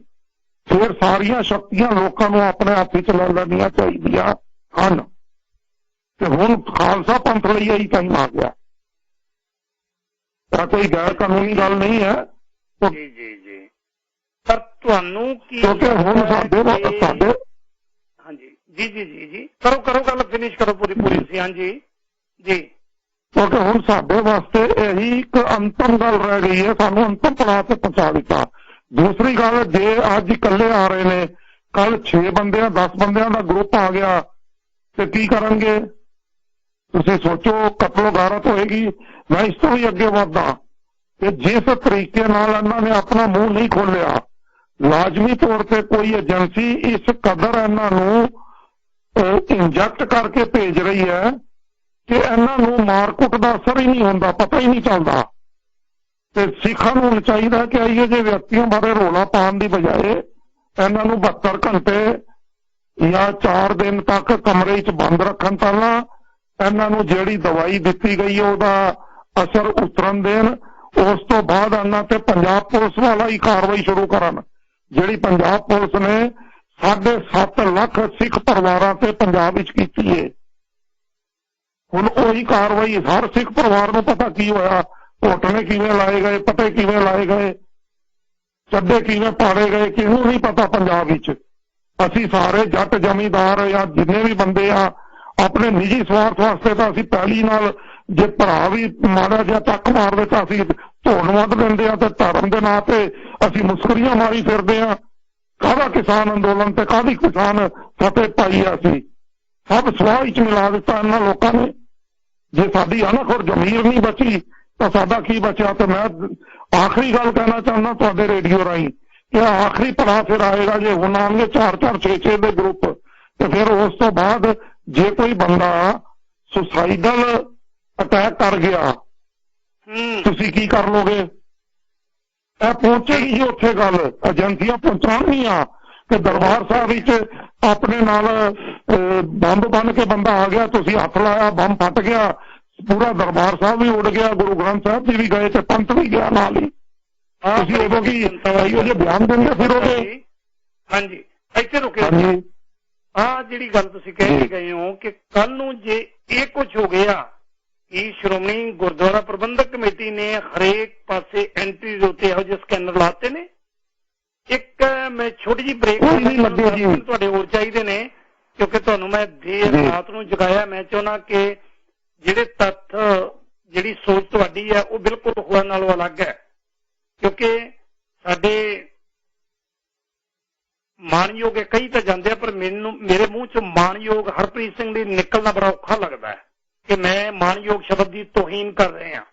ਫਿਰ ਸਾਰੀਆਂ ਸ਼ਕਤੀਆਂ ਲੋਕਾਂ ਨੂੰ ਆਪਣੇ ਹੱਥ ਵਿੱਚ ਲੈ ਲੈਣੀਆਂ ਚਾਹੀਦੀਆਂ ਹਨ। ਤੇ ਹੁਣ ਖਾਲਸਾ ਪੰਥ ਲਈ ਇਹੀ ਟਾਈਮ ਆ ਗਿਆ, ਤਾਂ ਕੋਈ ਗੈਰ ਕਾਨੂੰਨੀ ਗੱਲ ਨਹੀਂ ਹੈ। ਜੀ ਜੀ ਜੀ, ਪਰ ਤੁਹਾਨੂੰ ਕੀ, ਕਿਉਂਕਿ ਹੁਣ ਸਾਡੇ ਹਾਂਜੀ ਜੀ ਜੀ ਜੀ ਜੀ ਕਰੋ ਗੱਲ ਫਿਨਿਸ਼ ਕਰੋ ਪੂਰੀ ਸੀ। ਹਾਂਜੀ ਜੀ, ਕਿਉਂਕਿ ਹੁਣ ਸਾਡੇ ਵਾਸਤੇ ਇਹੀ ਇੱਕ ਅੰਤਮ ਗੱਲ ਰਹਿ ਗਈ ਹੈ, ਸਾਨੂੰ ਅੰਤਮ ਪੜਾਅ ਤੇ ਪਹੁੰਚਾ ਦਿੱਤਾ। ਦੂਸਰੀ ਗੱਲ, ਜੇ ਅੱਜ ਇਕੱਲੇ ਆ ਰਹੇ ਨੇ, ਕੱਲ 6 ਬੰਦਿਆਂ 10 ਬੰਦਿਆਂ ਦਾ ਗਰੁੱਪ ਆ ਗਿਆ ਤੇ ਕੀ ਕਰਨਗੇ? ਤੁਸੀਂ ਸੋਚੋ ਕਤਲ ਗਾਰਤ ਹੋਏਗੀ। ਮੈਂ ਇਸ ਤੋਂ ਵੀ ਅੱਗੇ ਵਧਦਾ ਕਿ ਜਿਸ ਤਰੀਕੇ ਨਾਲ ਇਹਨਾਂ ਨੇ ਆਪਣਾ ਮੂੰਹ ਨਹੀਂ ਖੋਲਿਆ, ਲਾਜ਼ਮੀ ਤੌਰ ਤੇ ਕੋਈ ਏਜੰਸੀ ਇਸ ਕਦਰ ਇਹਨਾਂ ਨੂੰ ਇੰਜੈਕਟ ਕਰਕੇ ਭੇਜ ਰਹੀ ਹੈ ਕਿ ਇਹਨਾਂ ਨੂੰ ਮਾਰਕੁੱਟ ਦਾ ਅਸਰ ਹੀ ਨਹੀਂ ਹੁੰਦਾ, ਪਤਾ ਹੀ ਨਹੀਂ ਚੱਲਦਾ। ਤੇ ਸਿੱਖਾਂ ਨੂੰ ਚਾਹੀਦਾ ਕਿ ਇਹੋ ਜਿਹੇ ਵਿਅਕਤੀਆਂ ਬਾਰੇ ਰੌਲਾ ਪਾਉਣ ਦੀ ਬਜਾਏ ਇਹਨਾਂ ਨੂੰ 72 ਘੰਟੇ ਜਾਂ 4 ਦਿਨ ਤੱਕ ਕਮਰੇ 'ਚ ਬੰਦ ਰੱਖਣ, ਪਹਿਲਾਂ ਇਹਨਾਂ ਨੂੰ ਜਿਹੜੀ ਦਵਾਈ ਦਿੱਤੀ ਗਈ ਹੈ ਉਹਦਾ ਅਸਰ ਉਤਰਨ ਦੇਣ, ਉਸ ਤੋਂ ਬਾਅਦ ਇਹਨਾਂ ਤੇ ਪੰਜਾਬ ਪੁਲਿਸ ਵਾਲਾ ਹੀ ਕਾਰਵਾਈ ਸ਼ੁਰੂ ਕਰਨ, ਜਿਹੜੀ ਪੰਜਾਬ ਪੁਲਿਸ ਨੇ 7.5 ਲੱਖ ਸਿੱਖ ਪਰਿਵਾਰਾਂ ਤੇ ਪੰਜਾਬ ਵਿੱਚ ਕੀਤੀ ਹੈ। ਹੁਣ ਉਹੀ ਕਾਰਵਾਈ ਹਰ ਸਿੱਖ ਪਰਿਵਾਰ ਨੂੰ ਪਤਾ ਕੀ ਹੋਇਆ, ਘੋਟਣੇ ਕਿਵੇਂ ਲਾਏ ਗਏ, ਪਟੇ ਕਿਵੇਂ ਲਾਏ ਗਏ, ਚੱਡੇ ਕਿਵੇਂ ਪਾੜੇ ਗਏ, ਕਿਹਨੂੰ ਨਹੀਂ ਪਤਾ ਪੰਜਾਬ ਵਿੱਚ। ਅਸੀਂ ਸਾਰੇ ਜੱਟ ਜ਼ਮੀਂਦਾਰ ਜਾਂ ਜਿੰਨੇ ਵੀ ਬੰਦੇ ਆ, ਆਪਣੇ ਨਿੱਜੀ ਸਵਾਰਥ ਵਾਸਤੇ ਤਾਂ ਅਸੀਂ ਪਹਿਲੀ ਨਾਲ ਜੇ ਭਰਾ ਵੀ ਮਾੜਾ ਜਿਹਾ ਟੱਕ ਮਾਰਦੇ ਤਾਂ ਅਸੀਂ ਧੋਣ ਵੱਧ ਦਿੰਦੇ ਆ, ਤੇ ਧਰਮ ਦੇ ਨਾਂ ਤੇ ਅਸੀਂ ਮੁਸਕਰੀਆਂ ਮਾਰੀ ਫਿਰਦੇ ਆ। ਕਾਹਦਾ ਕਿਸਾਨ ਅੰਦੋਲਨ ਤੇ ਕਾਹਦੀ ਕਿਸਾਨ ਫਤਿਹ ਪਾਈ ਆ, ਅਸੀਂ ਸਭ ਸਵਾਹ ਵਿੱਚ ਮਿਲਾ ਦਿੱਤਾ ਇਹਨਾਂ ਲੋਕਾਂ ਨੇ। ਜੇ ਸਾਡੀ ਅਣਖ ਔਰ ਜ਼ਮੀਰ ਨਹੀਂ ਬਚੀ ਤਾਂ ਸਾਡਾ ਕੀ ਬਚਿਆ। ਤੇ ਮੈਂ ਆਖਰੀ ਗੱਲ ਕਹਿਣਾ ਚਾਹੁੰਦਾ ਤੁਹਾਡੇ ਰੇਡੀਓ ਰਾਹੀਂ ਕਿ ਆਖਰੀ ਪੜਾਅ ਫਿਰ ਆਏਗਾ ਜੇ ਹੁਣ ਆਉਣਗੇ 4-4 6-6 ਦੇ ਗਰੁੱਪ, ਤੇ ਫਿਰ ਉਸ ਤੋਂ ਬਾਅਦ ਜੇ ਕੋਈ ਬੰਦਾ ਸੁਸਾਈਡਲ ਅਟੈਕ ਕਰ ਗਿਆ ਤੁਸੀਂ ਕੀ ਕਰ ਲੋਗੇ। ਇਹ ਪਹੁੰਚੇਗੀ ਜੀ ਉੱਥੇ ਗੱਲ, ਏਜੰਸੀਆਂ ਪਹੁੰਚਾਉਣਗੀਆਂ ਕਿ ਦਰਬਾਰ ਸਾਹਿਬ ਵਿੱਚ ਆਪਣੇ ਨਾਲ ਬੰਬ ਬੰਨ ਕੇ ਬੰਦਾ ਆ ਗਿਆ, ਤੁਸੀਂ ਹੱਥ ਲਾਇਆ, ਬੰਬ ਫਟ ਗਿਆ, ਪੂਰਾ ਦਰਬਾਰ ਸਾਹਿਬ ਵੀ ਉੱਡ ਗਿਆ, ਗੁਰੂ ਗ੍ਰੰਥ ਸਾਹਿਬ ਜੀ ਵੀ ਗਏ ਤੇ ਪੰਥ ਵੀ ਗਿਆ ਨਾਲ ਹੀ। ਤੁਸੀਂ ਉਦੋਂ ਕੀ ਇਹੋ ਜਿਹੇ ਬਿਆਨ ਦਿੰਦੇ ਫਿਰ ਉਹਦੇ। ਹਾਂਜੀ ਇੱਥੇ ਰੁਕੇ। ਆਹ ਜਿਹੜੀ ਗੱਲ ਤੁਸੀਂ ਕਹਿ ਕੇ ਗਏ ਹੋ ਕਿ ਕੱਲ ਨੂੰ ਜੇ ਇਹ ਕੁਝ ਹੋ ਗਿਆ ਕਿ ਸ਼੍ਰੋਮਣੀ ਗੁਰਦੁਆਰਾ ਪ੍ਰਬੰਧਕ ਕਮੇਟੀ ਨੇ ਹਰੇਕ ਪਾਸੇ ਐਂਟਰੀ ਦੇ ਉੱਤੇ ਇਹੋ ਜਿਹੇ ਸਕੈਨਰ ਲਾਤੇ ਨੇ। ਇੱਕ ਮੈਂ ਛੋਟੀ ਜਿਹੀ ਬ੍ਰੇਕ ਤੁਹਾਡੇ ਹੋਰ ਚਾਹੀਦੇ ਨੇ ਕਿਉਂਕਿ ਤੁਹਾਨੂੰ ਮੈਂ ਦੇਰ ਰਾਤ ਨੂੰ ਜਗਾਇਆ। ਮੈਂ ਚਾਹੁੰਦਾ ਕਿ ਜਿਹੜੇ ਤੱਥ ਜਿਹੜੀ ਸੋਚ ਤੁਹਾਡੀ ਹੈ ਉਹ ਬਿਲਕੁਲ ਹੋਰਾਂ ਨਾਲੋਂ ਅਲੱਗ ਹੈ, ਕਿਉਂਕਿ ਸਾਡੇ ਮਾਣਯੋਗ ਕਈ ਤਾਂ ਜਾਂਦੇ ਆ ਪਰ ਮੇਰੇ ਮੂੰਹ ਚ ਮਾਣਯੋਗ ਹਰਪ੍ਰੀਤ ਸਿੰਘ ਦੀ ਨਿਕਲਣਾ ਬੜਾ ਔਖਾ ਲੱਗਦਾ ਹੈ ਕਿ ਮੈਂ ਮਾਣਯੋਗ ਸ਼ਬਦ ਦੀ ਤੋਹੀਨ ਕਰ ਰਹੇ ਹਾਂ।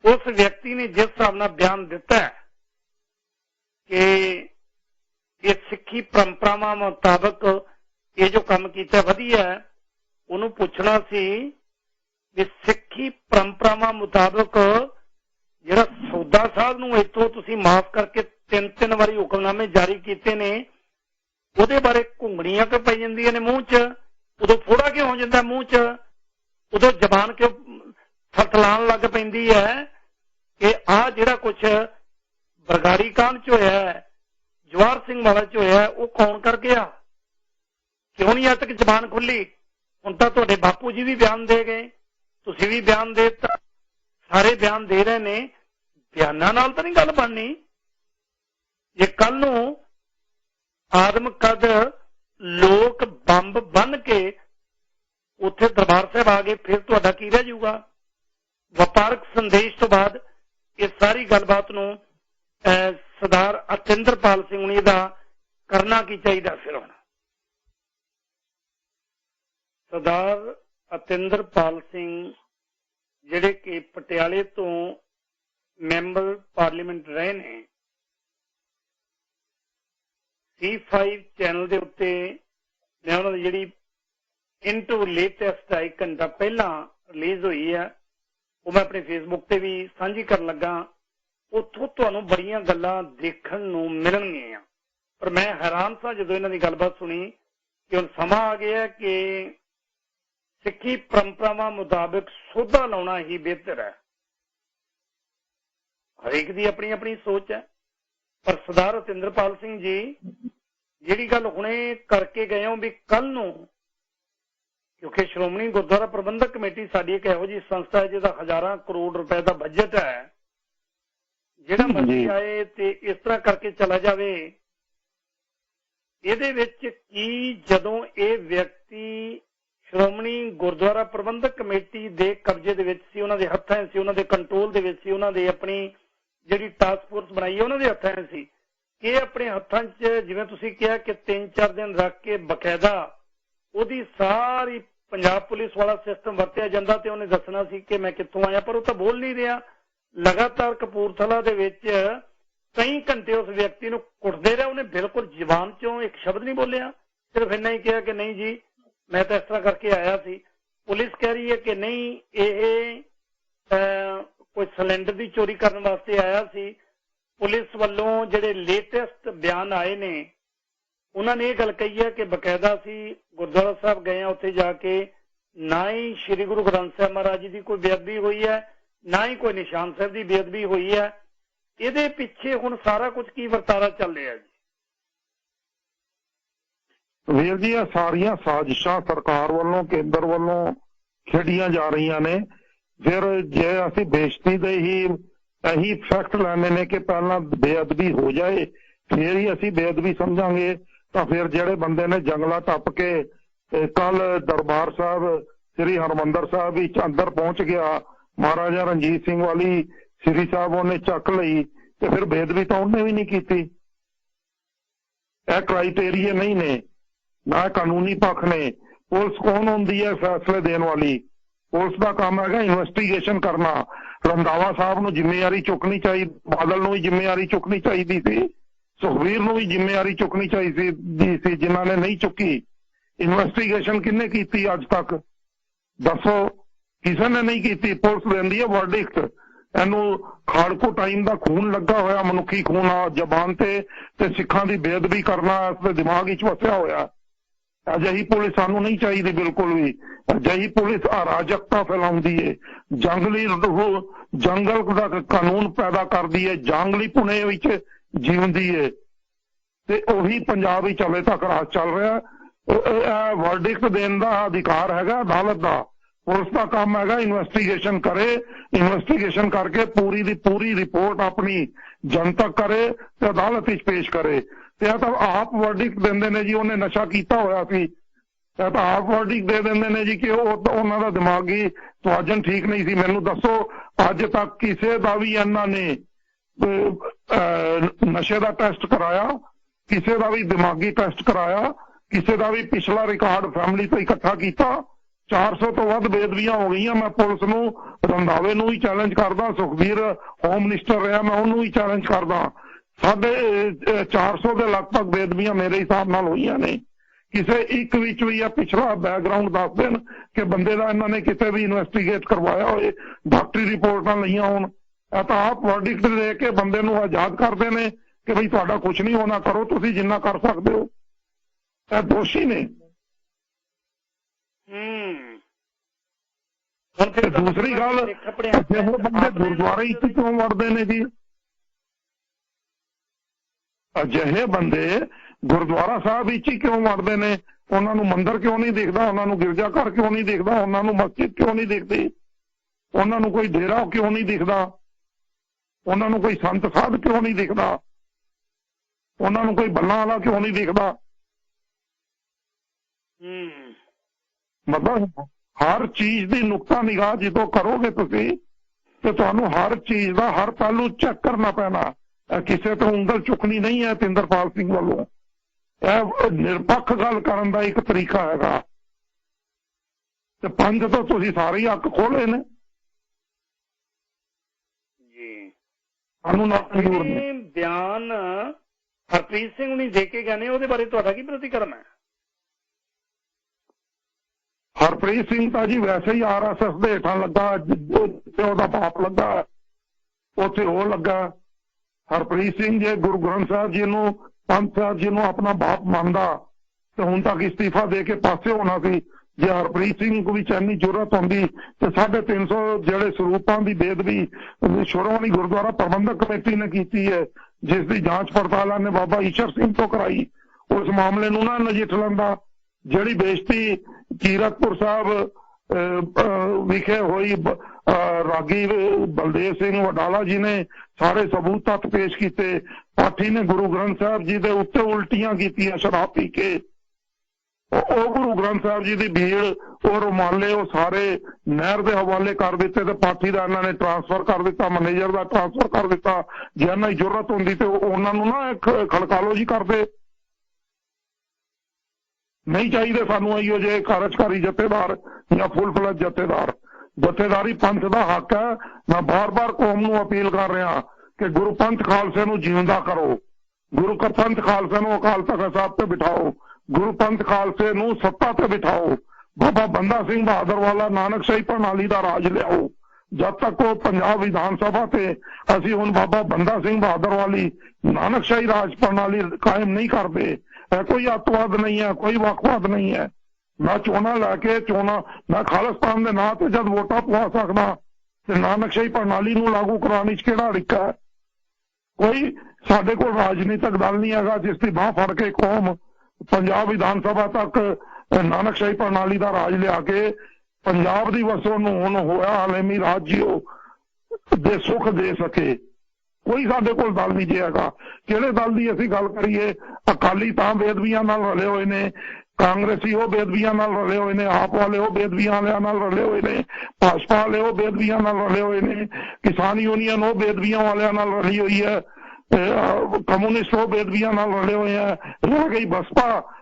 ਉਸ ਵਿਅਕਤੀ ਨੇ ਜਿਸ ਹਿਸਾਬ ਨਾਲ ਬਿਆਨ ਦਿੱਤਾ ਹੈ ਕਿ ਇਹ ਸਿੱਖੀ ਪਰੰਪਰਾਵਾਂ ਮੁਤਾਬਕ ਇਹ ਜੋ ਕੰਮ ਕੀਤਾ ਵਧੀਆ ਹੈ, ਉਹਨੂੰ ਪੁੱਛਣਾ ਸੀ ਵੀ ਸਿੱਖੀ ਪਰੰਪਰਾਵਾਂ ਮੁਤਾਬਕ ਜਿਹੜਾ ਸੌਦਾ ਸਾਹਿਬ ਨੂੰ ਇੱਥੋਂ ਤੁਸੀਂ ਮਾਫ ਕਰਕੇ 3-3 ਵਾਰੀ ਹੁਕਮਨਾਮੇ ਜਾਰੀ ਕੀਤੇ ਨੇ, ਉਹਦੇ ਬਾਰੇ ਘੁੰਗਣੀਆਂ ਕਿਉਂ ਪਈ ਜਾਂਦੀਆਂ ਨੇ ਮੂੰਹ 'ਚ, ਉਦੋਂ ਫੋੜਾ ਕਿਉਂ ਹੋ ਜਾਂਦਾ ਮੂੰਹ 'ਚ, ਉਦੋਂ ਜ਼ਬਾਨ ਕਿਉਂ ਫਤਲਾਣ ਲੱਗ ਪੈਂਦੀ ਹੈ ਕਿ ਆਹ ਜਿਹੜਾ ਕੁਛ ਬਰਗਾੜੀ ਕਾਂਡ 'ਚ ਹੋਇਆ, ਜਵਾਹਰ ਸਿੰਘ ਵਾਲਾ 'ਚ ਹੋਇਆ, ਉਹ ਕੌਣ ਕਰ ਗਿਆ? ਕਿਉਂ ਨਹੀਂ ਅੱਜ ਤੱਕ ਜ਼ਬਾਨ ਖੁੱਲੀ? ਹੁਣ ਤਾਂ ਤੁਹਾਡੇ ਬਾਪੂ ਜੀ ਵੀ ਬਿਆਨ ਦੇ ਗਏ, ਤੁਸੀਂ ਵੀ ਬਿਆਨ ਦੇ ਦਿੱਤਾ, ਸਾਰੇ ਬਿਆਨ ਦੇ ਰਹੇ ਨੇ। ਬਿਆਨਾਂ ਨਾਲ ਤਾਂ ਨਹੀਂ ਗੱਲ ਬਣਨੀ। ਜੇ ਕੱਲ ਨੂੰ ਆਦਮਕਦ ਲੋਕ ਬੰਬ ਬੰਨ ਕੇ ਉੱਥੇ ਦਰਬਾਰ ਸਾਹਿਬ ਆ ਗਏ, ਫਿਰ ਤੁਹਾਡਾ ਕੀ ਰਹਿ ਜਾਊਗਾ? ਵਪਾਰਕ ਸੰਦੇਸ਼ ਤੋਂ ਬਾਅਦ ਇਹ ਸਾਰੀ ਗੱਲਬਾਤ ਨੂੰ ਸਰਦਾਰ ਅਤਿੰਦਰਪਾਲ ਸਿੰਘ ਹੁਣੀ ਦਾ ਕਰਨਾ ਕੀ ਚਾਹੀਦਾ? ਫਿਰ ਹੁਣ ਸਰਦਾਰ ਅਤਿੰਦਰਪਾਲ ਸਿੰਘ ਜਿਹੜੇ ਕਿ ਪਟਿਆਲੇ ਤੋਂ ਮੈਂਬਰ ਪਾਰਲੀਮੈਂਟ ਰਹੇ ਨੇ, C5 ਚੈਨਲ ਦੇ ਉੱਤੇ ਮੈਂ ਉਹਨਾਂ ਦੀ ਜਿਹੜੀ ਇੰਟਰਵਿਊ ਲੇਟੈਸਟ 1 ਘੰਟਾ ਪਹਿਲਾਂ ਰਿਲੀਜ਼ ਹੋਈ ਹੈ ਉਹ ਮੈਂ ਆਪਣੇ ਫੇਸਬੁੱਕ ਤੇ ਵੀ ਸਾਂਝੀ ਕਰਨ ਲੱਗਾ। ਉੱਥੋਂ ਤੁਹਾਨੂੰ ਬੜੀਆਂ ਗੱਲਾਂ ਦੇਖਣ ਨੂੰ ਮਿਲਣਗੀਆਂ, ਪਰ ਮੈਂ ਹੈਰਾਨ ਸਾਂ ਜਦੋਂ ਇਹਨਾਂ ਦੀ ਗੱਲਬਾਤ ਸੁਣੀ ਕਿ ਹੁਣ ਸਮਾਂ ਆ ਗਿਆ ਕਿ ਸਿੱਖੀ ਪਰੰਪਰਾਵਾਂ ਮੁਤਾਬਕ ਸੋਧਾ ਲਾਉਣਾ ਹੀ ਬਿਹਤਰ ਹੈ। ਹਰੇਕ ਦੀ ਆਪਣੀ ਆਪਣੀ ਸੋਚ ਹੈ, ਪਰ ਸਰਦਾਰ ਅਤਿੰਦਰਪਾਲ ਸਿੰਘ ਜੀ ਜਿਹੜੀ ਗੱਲ ਹੁਣੇ ਕਰਕੇ ਗਏ ਹੋ ਵੀ ਕੱਲ ਨੂੰ, ਕਿਉਂਕਿ ਸ਼੍ਰੋਮਣੀ ਗੁਰਦੁਆਰਾ ਪ੍ਰਬੰਧਕ ਕਮੇਟੀ ਸਾਡੀ ਇੱਕ ਇਹੋ ਜਿਹੀ ਸੰਸਥਾ ਹੈ ਜਿਹਦਾ ਹਜ਼ਾਰਾਂ ਕਰੋੜ ਰੁਪਏ ਦਾ ਬਜਟ ਹੈ, ਜਿਹੜਾ ਮਰਜ਼ੀ ਆਏ ਤੇ ਇਸ ਤਰ੍ਹਾਂ ਕਰਕੇ ਚਲਾ ਜਾਵੇ। ਇਹਦੇ ਵਿੱਚ ਕੀ ਜਦੋਂ ਇਹ ਵਿਅਕਤੀ ਸ਼੍ਰੋਮਣੀ ਗੁਰਦੁਆਰਾ ਪ੍ਰਬੰਧਕ ਕਮੇਟੀ ਦੇ ਕਬਜ਼ੇ ਦੇ ਵਿੱਚ ਸੀ, ਉਹਨਾਂ ਦੇ ਹੱਥਾਂ ਸੀ, ਉਹਨਾਂ ਦੇ ਕੰਟਰੋਲ ਦੇ ਵਿੱਚ ਸੀ, ਉਹਨਾਂ ਦੇ ਆਪਣੀ ਜਿਹੜੀ ਟਾਸਕ ਫੋਰਸ ਬਣਾਈ ਉਹਨਾਂ ਦੇ ਹੱਥਾਂ ਸੀ, ਇਹ ਆਪਣੇ ਹੱਥਾਂ 'ਚ ਜਿਵੇਂ ਤੁਸੀਂ ਕਿਹਾ ਕਿ 3-4 ਦਿਨ ਰੱਖ ਕੇ ਬਕਾਇਦਾ ਉਹਦੀ ਸਾਰੀ पंजाब पुलिस वाला सिस्टम वरतिया जाता तो उन्हें दसना सी कि मैं कित्थों आया, पर वो तो बोल नहीं रहा। लगातार कपूरथला दे विच कई घंटे उस व्यक्ति को कुटते रहे, उन्हें बिल्कुल जबान चों एक शब्द नहीं बोलिया, सिर्फ इन्ना ही कहा कि नहीं जी मैं तो इस तरह करके आया सी। पुलिस कह रही है कि नहीं ये कोई सिलेंडर की चोरी करने वास्ते आया सी। पुलिस वालों ਜਿਹੜੇ लेटेस्ट बयान आए ने उन्होंने ये गल कही है कि बकायदा असी गुरुद्वारा साहब गए हैं, उत्थे जाके ना ही श्री गुरु ग्रंथ साहब महाराज जी की कोई बेअदबी हुई है, ना ही कोई निशान साहब की बेअदबी हुई है। ये पिछे हुण सारा कुछ की वरतारा चल रहा है जी? वीर जी सारिया साजिशां सरकार वालों केंद्र वालों खेडियां जा रही ने। फिर जे असी बेइज्जती दे ही फैक्ट लैने ने कि पहला बेअदबी हो जाए फिर ही असी बेअदबी समझांगे, तो फिर जेड़े बंदे ने जंगला टप के कल दरबार साहब श्री हरमंदर साहब विच अंदर पहुंच गया, महाराजा रणजीत सिंह वाली श्री साहब उन्हें चक लई, तो फिर बेअदबी तो उन्हें भी नहीं की। क्राइटेरिया नहीं ने, ना कानूनी पक्ष ने। पुलिस कौन होंदी है फैसले देने वाली? पुलिस का काम है इन्वेस्टिगेशन करना। रंधावा साहब को जिम्मेवारी चुकनी चाहिए, बादल को भी जिम्मेवारी चुकनी चाहिए थी, सुखबीर को भी जिम्मेवारी चुकनी चाहिए, जिन्होंने नहीं चुकी। इन्वेस्टिगेशन किन्ने की अज तक दसो? किसी ने नहीं की। पुलिस देंदी है वर्डिक्ट। इनू खाड़कू टाइम का खून लगा होया, मनुखी खून आ जबान ते सिखां की बेअदबी करना इसके दिमाग विच वसिया होया। अजिही पुलिस सानू नहीं चाहिए बिल्कुल भी। अजिही पुलिस अराजकता फैलाउंदी है, जंगल का कानून पैदा करती है, जंगली पुणे विच जीवंदी है, ते ओही पंजाब विच हले तक राज चल रहा। वर्डिक्ट देने का अधिकार है अदालत का। पुलिस का काम है इन्वेस्टिगेशन करे, इन्वेस्टिगेशन करके पूरी दी पूरी रिपोर्ट अपनी जनतक करे ते अदालत विच पेश करे। तो आप वर्डिक्ट देंदे ने जी उन्हें नशा किया होया सी, तो आप वर्डिक्ट दे देंदे ने जी कि उन्हां दा दिमागी तवाजन ठीक नहीं सी। मैनू दसो अज तक किसी का भी इन्हां ने नशे का टेस्ट कराया, किसी का भी दिमागी टेस्ट कराया, किसी का भी पिछला रिकॉर्ड फैमिली तो इकट्ठा किया? 400 तो वध बेअदबियां हो गई। मैं पुलिस नूं रंधावे नूं ही चैलेंज करदा, सुखबीर होम मिनिस्टर रहा मैं उन्होंने ही चैलेंज करदा। 450 के लगभग बेअदबियां मेरे हिसाब नाल होईयां ने। किसी एक विच भी या पिछला बैकग्राउंड दस देन कि बंदे का इन्होंने कितने भी इन्वेस्टिगेट करवाया हो, डॉक्टरी रिपोर्टां लईयां होण। तो आप वर्डिक्ट दे के बंदे नूं आजाद करते हैं कि भाई तुहाडा कुछ नहीं होना, करो तुसीं जिन्ना कर सकते हो। यह दोषी ने। दूसरी गल बंदे गुरुद्वारे क्यों वड़ते ने जी? अजिहे बंदे गुरुद्वारा साहब ही क्यों वड़ते ने? उन्होंने मंदिर क्यों नहीं दिखता? उन्होंने गिरजाघर क्यों नहीं दिखता? उन्होंने मस्जिद क्यों नहीं दिखती? उन्होंने कोई डेरा क्यों नहीं दिखता? उन्होंने कोई संत साध क्यों नहीं दिखता? उन्होंने कोई बल्ला वाला क्यों नहीं दिखता? मतलब हर चीज की नुकता निगाह जो करोगे तुसी तो तुहानू हर चीज का हर पहलू चेक करना पैना। किसी तो उंगल चुकनी नहीं है इंद्रपाल सिंह वालों। यह निरपक्ष गल करन दा एक तरीका है। तो पंज तो तुसी सारे ही हक खोले ने जी। बयान हरप्रीत सिंह ने दे के गए ने, उहदे बारे तुहाडा की प्रतिक्रम है? हरप्रीत सिंह तो जी वैसे ही RSS के हेठा लगा, प्यो का बाप लगा, उथे वो लगा। हरप्रीत सिंह जे गुरु ग्रंथ साहब जी नूं पंत साहब जी नूं अपना बाप मानदा तो हुण तक इस्तीफा दे के पासे होना सी। जे हरप्रीत सिंह को भी चैनी जरूरत होंदी तो 350 जेड़े स्वरूपां दी बेदबी श्रोमणी गुरुद्वारा प्रबंधक कमेटी ने की है, जिसकी जांच पड़ताल ने बाबा ईश्वर सिंह तो कराई, उस मामले नूं ना नजिठ लैंदा। जिहड़ी बेइज्जती कीरतपुर साहब विखे हुई रागी बलदेव सिंह वडाला जी ने सारे सबूत तक पेश किए। पाठी ने गुरु ग्रंथ साहब जी के उत्ते उल्टियां की शराब पी के। गुरु ग्रंथ साहब जी की भीड़ और रुमाले वो सारे नहर के हवाले कर दिते ते पाठी का इन्होंने ट्रांसफर कर दिता, मैनेजर का ट्रांसफर कर दिता। जे इन्हां दी जरूरत होंदी तो उन्होंने ना खड़कालो जी करते। नहीं चाहिए सानू इहो जे कार्यकारी जथेदार या फुल फ्लैज जथेदार। जथेदारी पंथ का हक है। मैं बार बार कौम नूं अपील कर रहा कि गुरु पंथ खालसे नूं जीवंदा करो, गुरु का पंथ खालसे नूं अकाल तख्त साहब ते बिठाओ, गुरु पंथ खालसे नूं सत्ता ते बिठाओ, बाबा बंदा सिंह बहादुर वाला नानकशाही प्रणाली का राज लियाओ। जब तक वो पंजाब विधान सभा से असी हुण बाबा बंदा सिंह बहादुर वाली नानकशाही राज प्रणाली कायम नहीं करते, कोई अतवाद नहीं है, कोई वकवाद नहीं है। मैं चोणा लैके मैं खालिस्तान के नां ते जब वोटा पवा सकदा ते नानकशाही प्रणाली नूं लागू कराने च किहड़ा अड़िक्का है? कोई साडे कोल राजनीतिक दल नहीं हैगा जिसकी बांह फड़ के कौम पंजाब विधान सभा तक नानकशाही प्रणाली का राज लिया के पंजाब की वसों हुण होया आलमी राज्य दे सुख दे सके। कोई साडे कोल दल नहीं जे हैगा। किहड़े दल की असीं गल करिए, अकाली तां बेदबियां नाल रले होए ने, कांग्रेसी वो बेदबियां नाल रले हुए ने, आप वाले वो बेदबियां नाल रले हुए ने, भाजपा वाले वो बेदबियां नाल रले हुए ने, किसान यूनियन वो बेदबियां वाले नाल रली हुई है, कम्युनिस्ट वो बेदबियां नाल रले हुए हैं। रह गई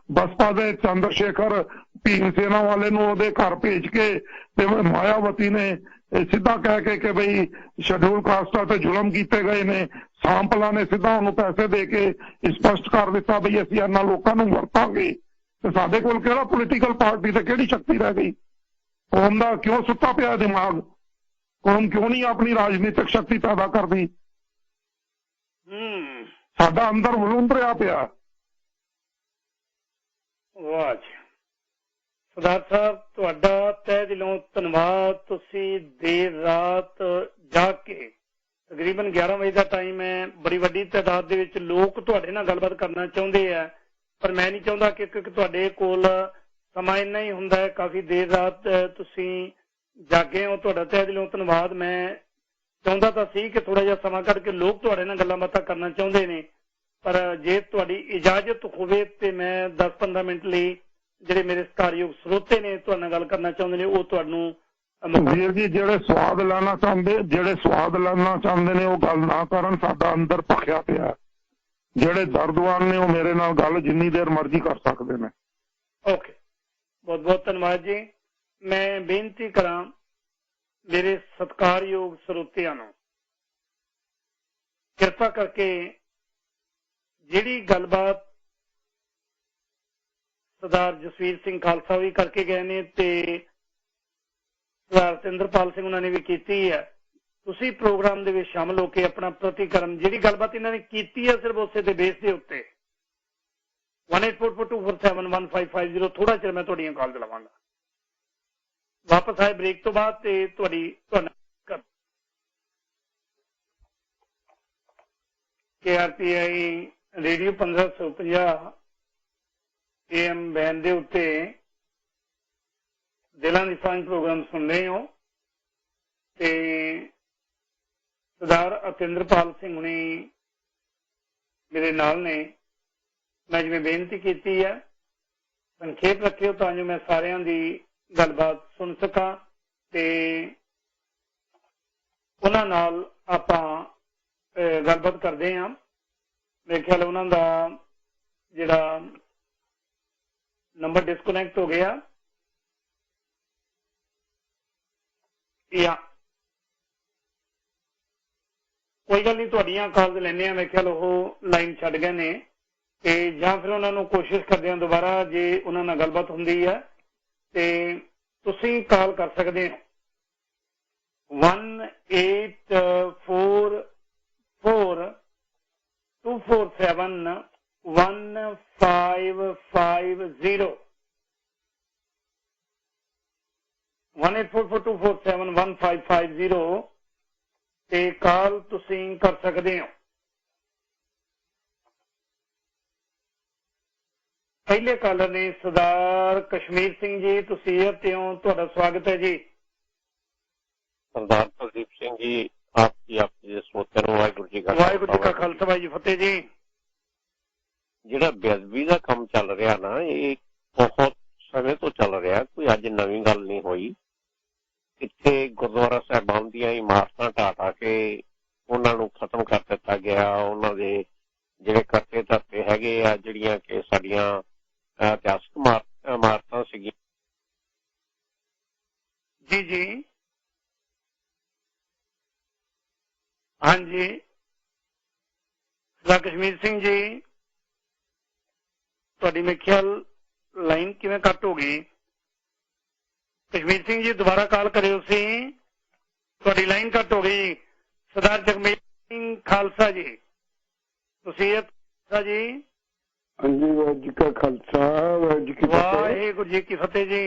बसपा दे चंद्रशेखर भीम सेना वाले नूं ओहदे घर भेज के ते मायावती ने सीधा कह के कि बई शेड्यूल कास्टा ते जुलम किए गए ने, सांपला ने सीधा उन्होंने पैसे दे के स्पष्ट कर दिता बई असीं इन्हां लोकां नूं वरतांगे। तो साडे कोल किहड़ा पोलीटिकल पार्टी ते किहड़ी शक्ति रह गई? कौम दा क्यों सुत्ता पिया दिमाग? कौम क्यों नहीं अपनी राजनीतिक शक्ति पैदा करती? साडा अंदर वलूंदरिया पिया। वाह जी सरदार साहब, तुहाडा तहे दिलों धन्नवाद। तुसीं देर रात जाग के तकरीबन 11 बजे का टाइम है, बड़ी वड्डी तादाद दे विच लोग तुहाडे नाल गलबात करना चाहुंदे है, पर मैं नहीं चाहता कि तुहाडे कोल समा इन्ना ही हुंदा है। काफी देर रात तुसीं जागे हो, तुहाडा तहे दिलों धन्नवाद। मैं चाहुंदा तां सी कि थोड़ा जिहा समा कढ के लोग तुहाडे नाल गल्लां बातां करना चाहुंदे ने, पर जे तुहाडी इजाजत होवे ते मैं 10-15 मिनट लई ਜਿਹੜੇ ਮੇਰੇ ਸਤਿਕਾਰਯੋਗ ਸਰੋਤੇ ਨੇ ਤੁਹਾਡੇ ਨਾਲ ਗੱਲ ਕਰਨਾ ਚਾਹੁੰਦੇ ਨੇ ਉਹ ਤੁਹਾਨੂੰ ਵੀਰ ਜੀ ਜਿਹੜੇ ਸਵਾਦ ਲੈਣਾ ਚਾਹੁੰਦੇ ਨੇ ਉਹ ਗੱਲ ਨਾ ਕਰਨ। ਸਾਡਾ ਅੰਦਰ ਭਖਿਆ ਪਿਆ। ਜਿਹੜੇ ਦਰਦਵਾਨ ਨੇ ਉਹ ਮੇਰੇ ਨਾਲ ਗੱਲ ਜਿੰਨੀ ਦੇਰ ਮਰਜ਼ੀ ਕਰ ਸਕਦੇ ਨੇ। ਓਕੇ, ਬਹੁਤ ਬਹੁਤ ਧੰਨਵਾਦ ਜੀ। ਮੈਂ ਬੇਨਤੀ ਕਰਾਂ ਮੇਰੇ ਸਤਿਕਾਰਯੋਗ ਸਰੋਤਿਆਂ ਨੂੰ ਕਿਰਪਾ ਕਰਕੇ ਜਿਹੜੀ ਗੱਲਬਾਤ सरदार जसवीर सिंह खालसा भी करके गए ने ते सरदार सतिंदरपाल सिंह उन्होंने भी की है, तुसी प्रोग्राम दे विच शामिल होकर अपना प्रतिकरण जिहड़ी गलबात इन्होंने की है सिर्फ उसे दे बेस के उत्ते 184424715550 थोड़ा चिर मैं तुहाडीआं कॉल लवांगा। वापस आए ब्रेक तो बाद ते तुहाडी KRPI रेडियो 1550 AM बैन दे उत्ते दिलां दी सांझ प्रोग्राम सुन रहे हो ते सरदार अतिंद्रपाल सिंह हुणी मेरे नाल ने। मैं जिवें बेनती की है संखेप रखियो तां जो मैं सारियां दी गलबात सुन सकां ते उन्हां नाल आपां गलबात करदे हां। मेरे ख्याल उन्हां दा जिहड़ा नंबर डिस्कनेक्ट हो गया या कोई गल नहीं, तुहाडीआं कॉल लैने मेरे ख्याल वो लाइन छड्ड गए ने ते जां फिर उन्होंने कोशिश करदे हां दोबारा जे उन्हां नाल गलबात हुंदी है ते तुसीं कॉल कर सकदे हो 18442471 1550 18442471 ते कॉल तुसीं कर सकते हो। पहले कॉलर ने सरदार कश्मीर सिंह जी, तुसीं ते हो, तुहाडा स्वागत है जी। सरदार कुलदीप सिंह जी, आपके श्रोते नूं वाहिगुरू जी का खालसा वाहिगुरू जी फतेह जी। ਜਿਹੜਾ ਬੇਅਦਬੀ ਦਾ ਕੰਮ ਚੱਲ ਰਿਹਾ ਨਾ, ਇਹ ਬਹੁਤ ਸਮੇਂ ਤੋਂ ਚੱਲ ਰਿਹਾ, ਕੋਈ ਅੱਜ ਨਵੀਂ ਗੱਲ ਨਹੀਂ ਹੋਈ। ਇੱਥੇ ਗੁਰਦੁਆਰਾ ਸਾਹਿਬਾਨ ਦੀਆਂ ਇਮਾਰਤਾਂ ਢਾਹ ਕੇ ਉਹਨਾਂ ਨੂੰ ਖਤਮ ਕਰ ਦਿੱਤਾ ਗਿਆ। ਉਹਨਾਂ ਦੇ ਜਿਹੜੇ ਕੱਟੇ ਧੱਤੇ ਹੈਗੇ ਆ, ਜਿਹੜੀਆਂ ਕਿ ਸਾਡੀਆਂ ਇਤਿਹਾਸਕ ਇਮਾਰਤਾਂ ਇਮਾਰਤਾਂ ਸੀਗੀਆਂ। जी जी हाँ जी सरदार कश्मीर सिंह जी ਤੁਹਾਡੀ ਮੇਰੇ ਖਿਆਲ ਲਾਈਨ ਕਿਵੇਂ ਕੱਟ ਹੋ ਗਈ। ਕਸ਼ਮੀਰ ਸਿੰਘ ਜੀ ਦੁਬਾਰਾ ਕਾਲ ਕਰਿਓ ਸੀ, ਤੁਹਾਡੀ ਲਾਈਨ ਕੱਟ ਹੋ ਗਈ। ਸਰਦਾਰ ਜਗਮੇਰ ਸਿੰਘ ਖਾਲਸਾ ਜੀ ਤੁਸੀਂ ਜੀ। ਹਾਂਜੀ ਵਾਹਿਗੁਰੂ ਜੀ ਕਾ ਖਾਲਸਾ ਵਾਹਿਗੁਰੂ ਜੀ ਕੀ ਫਤਿਹ ਜੀ।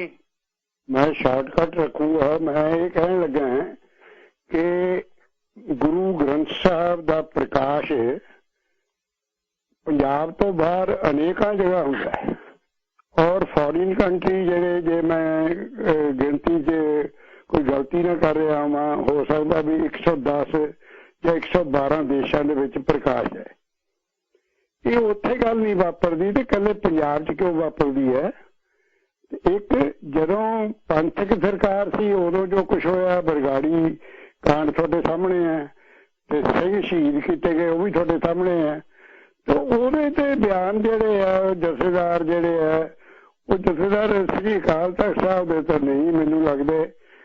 मैं शॉर्टकट रखूंगा। मैं ये कहने लगा है कि गुरु ग्रंथ साहब का प्रकाश पंजाब तो बाहर अनेकों जगह होता है और फॉरेन कंट्री जेडे जे मैं गिनती च कोई गलती ना कर रहा हाँ, हो सकता भी 110 या 112 देशों के विच प्रकाश है। ये उत्थे गल नहीं वापरदी ते कल्ले पंजाब च क्यों वापरदी है। एक जदों पंथक सरकार सी उदों जो कुछ होया बरगाड़ी कांड थोड़े सामने है ते सिंह शहीद किए गए वो भी थोड़े सामने है। तो उहदे ते बयान जेड़े है जथेदार जेड़े है वो जथेदार श्री अकाल तख्त साहब दे तो नहीं मैनूं लगदे,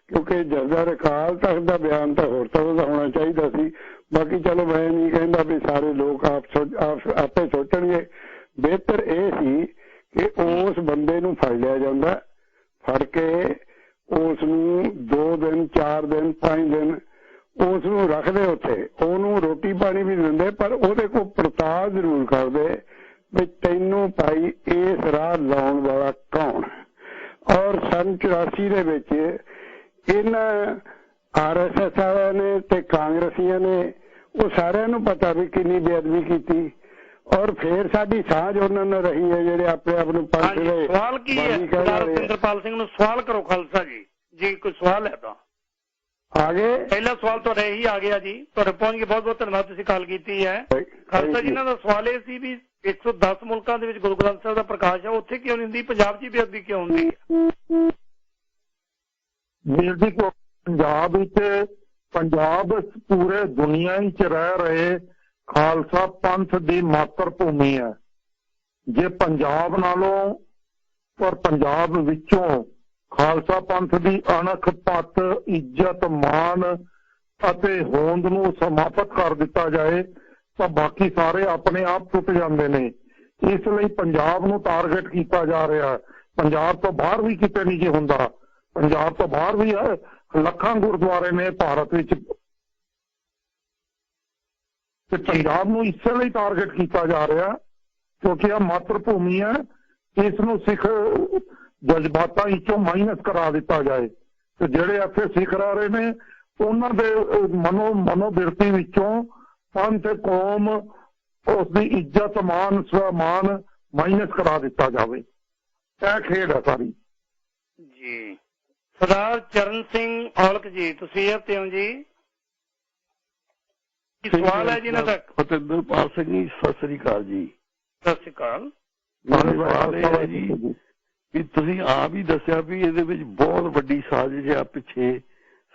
क्योंकि जथेदार अकाल तख्त दा बयान तो होर तरह दा होना चाहिए सी। बाकी चलो मैं नहीं कहंदा भी सारे लोग आपे सोचणगे। बेहतर ये सी कि उस बंदे नूं फड़ लिया जांदा, फड़ के उस नूं 2 दिन 4 दिन 5 दिन उस नूं रखदे उत्थे, ओनूं रोटी पानी भी दिंदे पर ओहदे कोल पड़ताल जरूर करदे भी तैनूं भाई इस राह लाउण वाला कौन। और सन 84 दे विच इन्हां RSS वालियां ने ते कांग्रेसियां ने वो सारिਆਂ ਨੂੰ पता भी किन्नी बेअदबी कीती और फिर साडी साझ उन्होंने रही है जेडे अपने आप को पंथ दे। सवाल की है सरदार सिंदरपाल सिंह नूं सवाल करो खालसा जी। जी कोई सवाल है तो आगे पहला सवाल तो यही आ गया जी, तुहाडे पहुंच के बहुत बहुत धन्यवाद, तुसीं कॉल की है। खालसा जी इन्हां दा सवाल ये सी भी 110 मुल्कां दे विच गुरु ग्रंथ साहिब दा प्रकाश है, उत्थे क्यों नहीं हुंदी, पंजाब 'ਚ बेअदबी क्यों हुंदी है। ਵੀਰ ਜੀ पंजाब पंजाब पूरे दुनिया च रह रहे खालसा पंथ की मातर भूमि है। जे पंजाब नालों और पंजाब विचों खालसा पंथ की अणख पत इज्जत मान अते होंद नूं समाप्त कर दिता जाए तो बाकी सारे अपने आप टुट जाते हैं। इसलिए पंजाब नूं टारगेट किया जा रहा है। पंजाब तो बाहर भी किते नहीं जी हुंदा, पंजाब तो बाहर भी है लखां गुरुद्वारे ने भारत विच पंजाब नूं इसलिए टारगेट किया जा रहा क्योंकि यह मातृ भूमि है। इस नूं सिख जज्बातां विचों माइनस करा दिता जाए तो जिहड़े इत्थे सिख रह रहे ने उन्हां दे मनोबिरती विचों पंथ कौम उसकी इज्जत मान स्वामान माइनस करा दिता जाए। यह खेड है सारी जी। सरदार चरण सिंह औलख जी तुसीं इत्थे हो जी, सवाल है जिन्हां तक। फतेंद्रपाल सिंह जी सत श्री अकाल जी। सत श्री अकाल। सवाल यह है जी भी तुसीं आप ही दस्सिया भी इहदे विच बहुत वड्डी साजिश है पिछे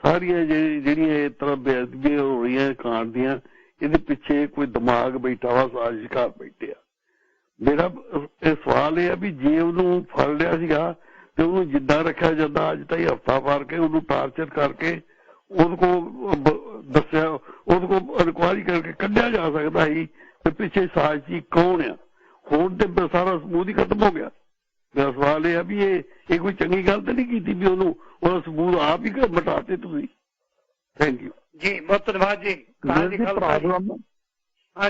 सारियां जिहड़ियां इस तरह बेअदबियां हो रही कांड दियां इहदे पिछे कोई दिमाग बैठा वा साजिशकार बैठे आ। मेरा सवाल यह है भी जे उहनूं फड़ लिया सीगा ते उहनूं जिद्दां रखिया जांदा अज ताईं हफ्ता भर के उहनूं टार्चर करके ਉਹਦੇ को दस्या ਉਹਦੇ को इनकुआरी करके कढ़िया जा सकता ही ते पिछे साजिशी कौन है। हुण ते सारा सबूत ही खत्म हो गया। मेरा सवाल यह है भी ये कोई चंगी गल तो नहीं की भी उन्होंने सबूत आप ही मिटाते तुसीं। थैंक यू जी, बहुत धन्यवाद जी।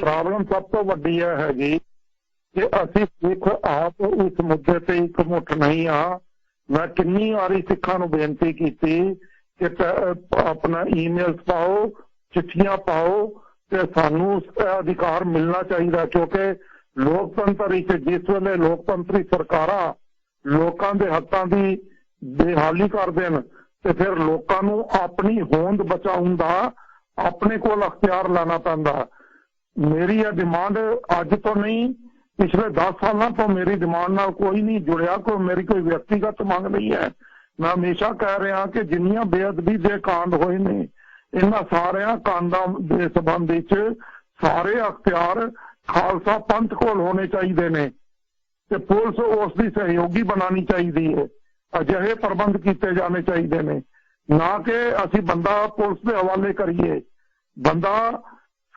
प्रॉब्लम सब तो वड्डी है जी कि असीं सिख आप इस मुद्दे ते इकमुठ नहीं आ। मैं किन्नी वारी सिखां नूं बेनती कीती कि अपना ईमेल्स पाओ चिट्ठियां पाओ तो सानू अधिकार मिलना चाहिए क्योंकि लोकतंत्र जिस वेले लोकतंत्री सरकार लोगों के हकों की बेहाली कर देन तो फिर लोगों को अपनी होंद बचाउण दा अपने को अख्तियार लाना पैंदा। मेरी यह डिमांड अज तो नहीं पिछले 10 सालों तो मेरी डिमांड नाल कोई नहीं जुड़िया, कोई मेरी कोई व्यक्तिगत मंग नहीं है। मैं हमेशा कह रहा कि जिन्नियां बेअदबी दे कांड होए ने इन्हां सारियां कांडां दे संबंध विच सारे अख्तियार खालसा पंथ कोल होने चाहिए ने। ਤੇ ਪੁਲਿਸ ਉਸ ਦੀ ਸਹਿਯੋਗੀ ਬਣਾਉਣੀ ਚਾਹੀਦੀ ਹੈ। ਅਜਿਹੇ ਪ੍ਰਬੰਧ ਕੀਤੇ ਜਾਣੇ ਚਾਹੀਦੇ ਨੇ, ਨਾ ਕਿ ਅਸੀਂ ਬੰਦਾ ਪੁਲਿਸ ਦੇ ਹਵਾਲੇ ਕਰੀਏ। ਬੰਦਾ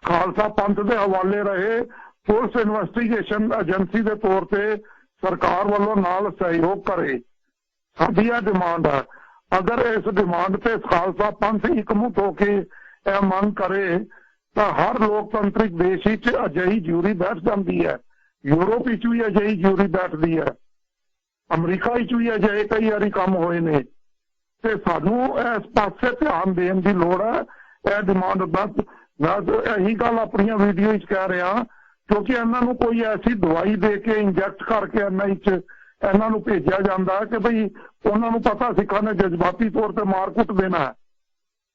ਖਾਲਸਾ ਪੰਥ ਦੇ ਹਵਾਲੇ ਰਹੇ, ਪੁਲਿਸ ਇਨਵੈਸਟੀਗੇਸ਼ਨ ਏਜੰਸੀ ਦੇ ਤੌਰ ਤੇ ਸਰਕਾਰ ਵੱਲੋਂ ਨਾਲ ਸਹਿਯੋਗ ਕਰੇ। ਸਾਡੀ ਇਹ ਡਿਮਾਂਡ ਹੈ। ਅਗਰ ਇਸ ਡਿਮਾਂਡ ਤੇ ਖਾਲਸਾ ਪੰਥ ਇਕਮੁੱਠ ਹੋ ਕੇ ਇਹ ਮੰਗ ਕਰੇ ਤਾਂ ਹਰ ਲੋਕਤੰਤਰਿਕ ਦੇਸ਼ ਵਿੱਚ ਅਜਿਹੀ ਜਿਊਰੀ ਬੈਠ ਜਾਂਦੀ ਹੈ। ਯੂਰਪ ਵਿੱਚ ਵੀ ਅਜਿਹੀ ਜਿਊਰੀ ਬੈਠਦੀ ਹੈ, ਅਮਰੀਕਾ ਵਿੱਚ ਵੀ ਅਜਿਹੇ ਕਈ ਵਾਰੀ ਕੰਮ ਹੋਏ ਨੇ, ਤੇ ਸਾਨੂੰ ਇਸ ਪਾਸੇ ਧਿਆਨ ਦੇਣ ਦੀ ਲੋੜ ਹੈ। ਇਹ ਡਿਮਾਂਡ ਮੈਂ ਇਹੀ ਗੱਲ ਆਪਣੀਆਂ ਵੀਡੀਓ ਵਿੱਚ ਕਹਿ ਰਿਹਾ, ਕਿਉਂਕਿ ਇਹਨਾਂ ਨੂੰ ਕੋਈ ਐਸੀ ਦਵਾਈ ਦੇ ਕੇ ਇੰਜੈਕਟ ਕਰਕੇ ਇਹਨਾਂ ਨੂੰ ਭੇਜਿਆ ਜਾਂਦਾ ਕਿ ਬਈ ਉਹਨਾਂ ਨੂੰ ਪਤਾ ਸਿੱਖਾਂ ਨੇ ਜਜ਼ਬਾਤੀ ਤੌਰ ਤੇ ਮਾਰ ਕੁੱਟ ਦੇਣਾ ਹੈ,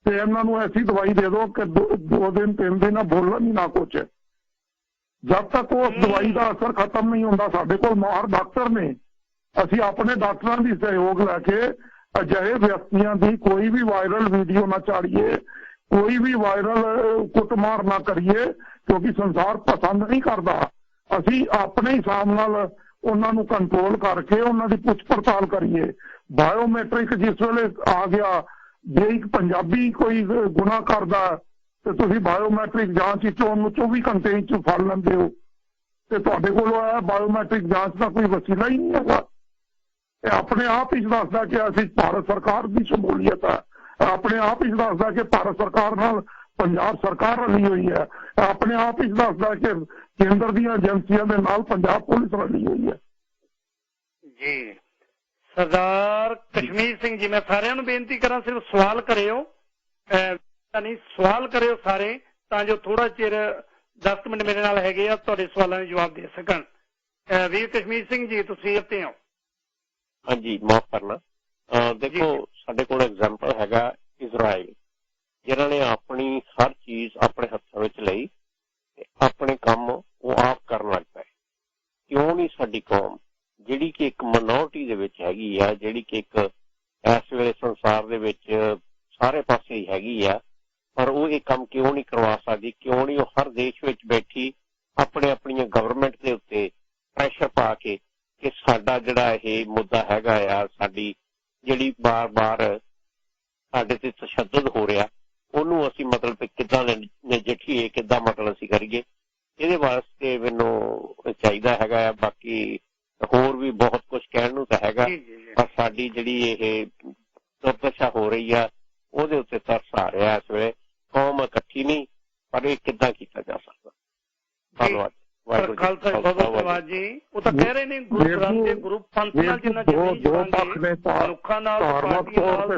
ਤੇ ਇਹਨਾਂ ਨੂੰ ਐਸੀ ਦਵਾਈ ਦੇ ਦਿਓ ਕਿ 2 ਦਿਨ 3 ਦਿਨ ਬੋਲਣ ਹੀ ਨਾ ਕੁਛ। ਜਦ ਤੱਕ ਉਸ ਦਵਾਈ ਦਾ ਅਸਰ ਖਤਮ ਨਹੀਂ ਹੁੰਦਾ, ਸਾਡੇ ਕੋਲ ਮਾਹਰ ਡਾਕਟਰ ਨੇ, ਅਸੀਂ ਆਪਣੇ ਡਾਕਟਰਾਂ ਦੀ ਸਹਿਯੋਗ ਲੈ ਕੇ ਅਜਿਹੇ ਵਿਅਕਤੀਆਂ ਦੀ ਕੋਈ ਵੀ ਵਾਇਰਲ ਵੀਡੀਓ ਨਾ ਚਾੜੀਏ, ਕੋਈ ਵੀ ਵਾਇਰਲ ਕੁੱਟਮਾਰ ਨਾ ਕਰੀਏ, ਕਿਉਂਕਿ ਸੰਸਾਰ ਪਸੰਦ ਨਹੀਂ ਕਰਦਾ। ਅਸੀਂ ਆਪਣੇ ਹਿਸਾਬ ਨਾਲ ਉਹਨਾਂ ਨੂੰ ਕੰਟਰੋਲ ਕਰਕੇ ਉਹਨਾਂ ਦੀ ਪੁੱਛ ਪੜਤਾਲ ਕਰੀਏ। ਬਾਇਓਮੈਟ੍ਰਿਕ ਜਿਸ ਵੇਲੇ ਆ ਗਿਆ, ਜੇ ਇੱਕ ਪੰਜਾਬੀ ਕੋਈ ਗੁਨਾਹ ਕਰਦਾ ਤੇ ਤੁਸੀਂ ਬਾਇਓਮੈਟ੍ਰਿਕ ਜਾਂਚ ਵਿੱਚ ਉਹਨੂੰ 24 ਘੰਟੇ ਵਿੱਚ ਫੜ ਲੈਂਦੇ ਹੋ, ਤੇ ਤੁਹਾਡੇ ਕੋਲ ਇਹ ਬਾਇਓਮੈਟ੍ਰਿਕ ਜਾਂਚ ਦਾ ਕੋਈ ਵਸੀਲਾ ਹੀ ਨਹੀਂ ਹੈਗਾ। ਇਹ ਆਪਣੇ ਆਪ ਹੀ ਦੱਸਦਾ ਕਿ ਅਸੀਂ ਭਾਰਤ ਸਰਕਾਰ ਦੀ ਸ਼ਮੂਲੀਅਤ ਹੈ, ਆਪਣੇ ਆਪ ਹੀ ਦੱਸਦਾ ਕਿ ਭਾਰਤ ਸਰਕਾਰ ਨਾਲ ਪੰਜਾਬ ਸਰਕਾਰ ਰਲੀ ਹੋਈ ਹੈ, ਆਪਣੇ ਆਪ ਹੀ ਦੱਸਦਾ ਕਿ ਕੇਂਦਰ ਦੀਆਂ ਏਜੰਸੀਆਂ ਦੇ ਨਾਲ ਪੰਜਾਬ ਪੁਲਿਸ ਰਲੀ ਹੋਈ ਹੈ। ਜੀ ਸਰਦਾਰ ਕਸ਼ਮੀਰ ਸਿੰਘ ਜੀ, ਮੈਂ ਸਾਰਿਆਂ ਨੂੰ ਬੇਨਤੀ ਕਰਾਂ ਸਿਰਫ ਸਵਾਲ ਕਰਿਓ, ਨਹੀਂ ਸਵਾਲ ਕਰਿਓ ਸਾਰੇ, ਤਾਂ ਜੋ ਥੋੜਾ ਚਿਰ 10 ਮਿੰਟ ਮੇਰੇ ਨਾਲ ਹੈਗੇ ਆ, ਤੁਹਾਡੇ ਸਵਾਲਾਂ ਦੇ ਜਵਾਬ ਦੇ ਸਕਣ। ਵੀਰ ਕਸ਼ਮੀਰ ਸਿੰਘ ਜੀ, ਤੁਸੀਂ ਇੱਥੇ ਹੋ? ਹਾਂਜੀ, ਮਾਫ ਕਰਨਾ। ਦੇਖੋ, ਸਾਡੇ ਕੋਲ ਐਗਜ਼ਾਮਪਲ ਹੈਗਾ ਇਜ਼ਰਾਈਲ, ਜਿਨ੍ਹਾਂ ਨੇ ਆਪਣੀ ਹਰ ਚੀਜ਼ ਆਪਣੇ ਹੱਥਾਂ ਵਿੱਚ ਲਈ, ਆਪਣੇ ਕੰਮ ਉਹ ਆਪ ਕਰਨ ਲੱਗ ਪਏ। ਕਿਉਂ ਨਹੀਂ ਸਾਡੀ ਕੌਮ, ਜਿਹੜੀ ਕਿ ਇੱਕ ਮਿਨੋਰਟੀ ਦੇ ਵਿੱਚ ਹੈਗੀ ਆ, ਜਿਹੜੀ ਕਿ ਇੱਕ ਇਸ ਵੇਲੇ ਸੰਸਾਰ ਦੇ ਵਿੱਚ ਸਾਰੇ ਪਾਸੇ ਹੀ ਹੈਗੀ ਆ, ਪਰ ਉਹ ਇਹ ਕੰਮ ਕਿਉਂ ਨਹੀਂ ਕਰਵਾ ਸਕਦੀ? ਕਿਉਂ ਨਹੀਂ ਉਹ ਹਰ ਦੇਸ਼ ਵਿੱਚ ਬੈਠੀ ਆਪਣੀਆਂ ਗਵਰਨਮੈਂਟ ਦੇ ਉੱਤੇ ਪ੍ਰੈਸ਼ਰ ਪਾ ਕੇ ਕਿ ਸਾਡਾ ਜਿਹੜਾ ਇਹ ਮੁੱਦਾ ਹੈਗਾ ਆ, ਸਾਡੀ ਜਿਹੜੀ ਬਾਰ-ਬਾਰ ਸਾਡੇ ਤੇ ਤਸ਼ੱਦਦ ਹੋ ਰਿਹਾ, ਉਹਨੂੰ ਅਸੀਂ ਮਤਲਬ ਕਿੱਦਾਂ ਨਜਿੱਠੀਏ, ਕਿੱਦਾਂ ਮਤਲਬ ਅਸੀਂ ਕਰੀਏ। ਇਹਦੇ ਵਾਸਤੇ ਮੈਨੂੰ ਚਾਹੀਦਾ ਹੈਗਾ ਆ। ਬਾਕੀ ਹੋਰ ਵੀ ਬਹੁਤ ਕੁਝ ਕਹਿਣ ਨੂੰ ਤਾਂ ਹੈਗਾ, ਪਰ ਸਾਡੀ ਜਿਹੜੀ ਇਹ ਦੁਰਦਸ਼ਾ ਹੋ ਰਹੀ ਆ ਉਹਦੇ ਉੱਤੇ ਤਰਸ ਆ ਰਿਹਾ ਇਸ ਵੇਲੇ। ਕੌਮ ਇਕੱਠੀ ਨਹੀਂ, ਪਰ ਇਹ ਕਿੱਦਾਂ ਕੀਤਾ ਜਾ ਸਕਦਾ? ਧੰਨਵਾਦ। ਖਾਲਸਾ ਬਹੁਤ ਧੰਨਵਾਦ ਜੀ। ਉਹ ਤਾਂ ਕਹਿ ਰਹੇ ਨੇ ਗੁਰੂ ਗ੍ਰੰਥ ਦੇ ਗੁਰੂ ਪੰਥ ਨਾਲ ਜਿੰਨਾ ਮਨੁੱਖਾਂ ਨਾਲ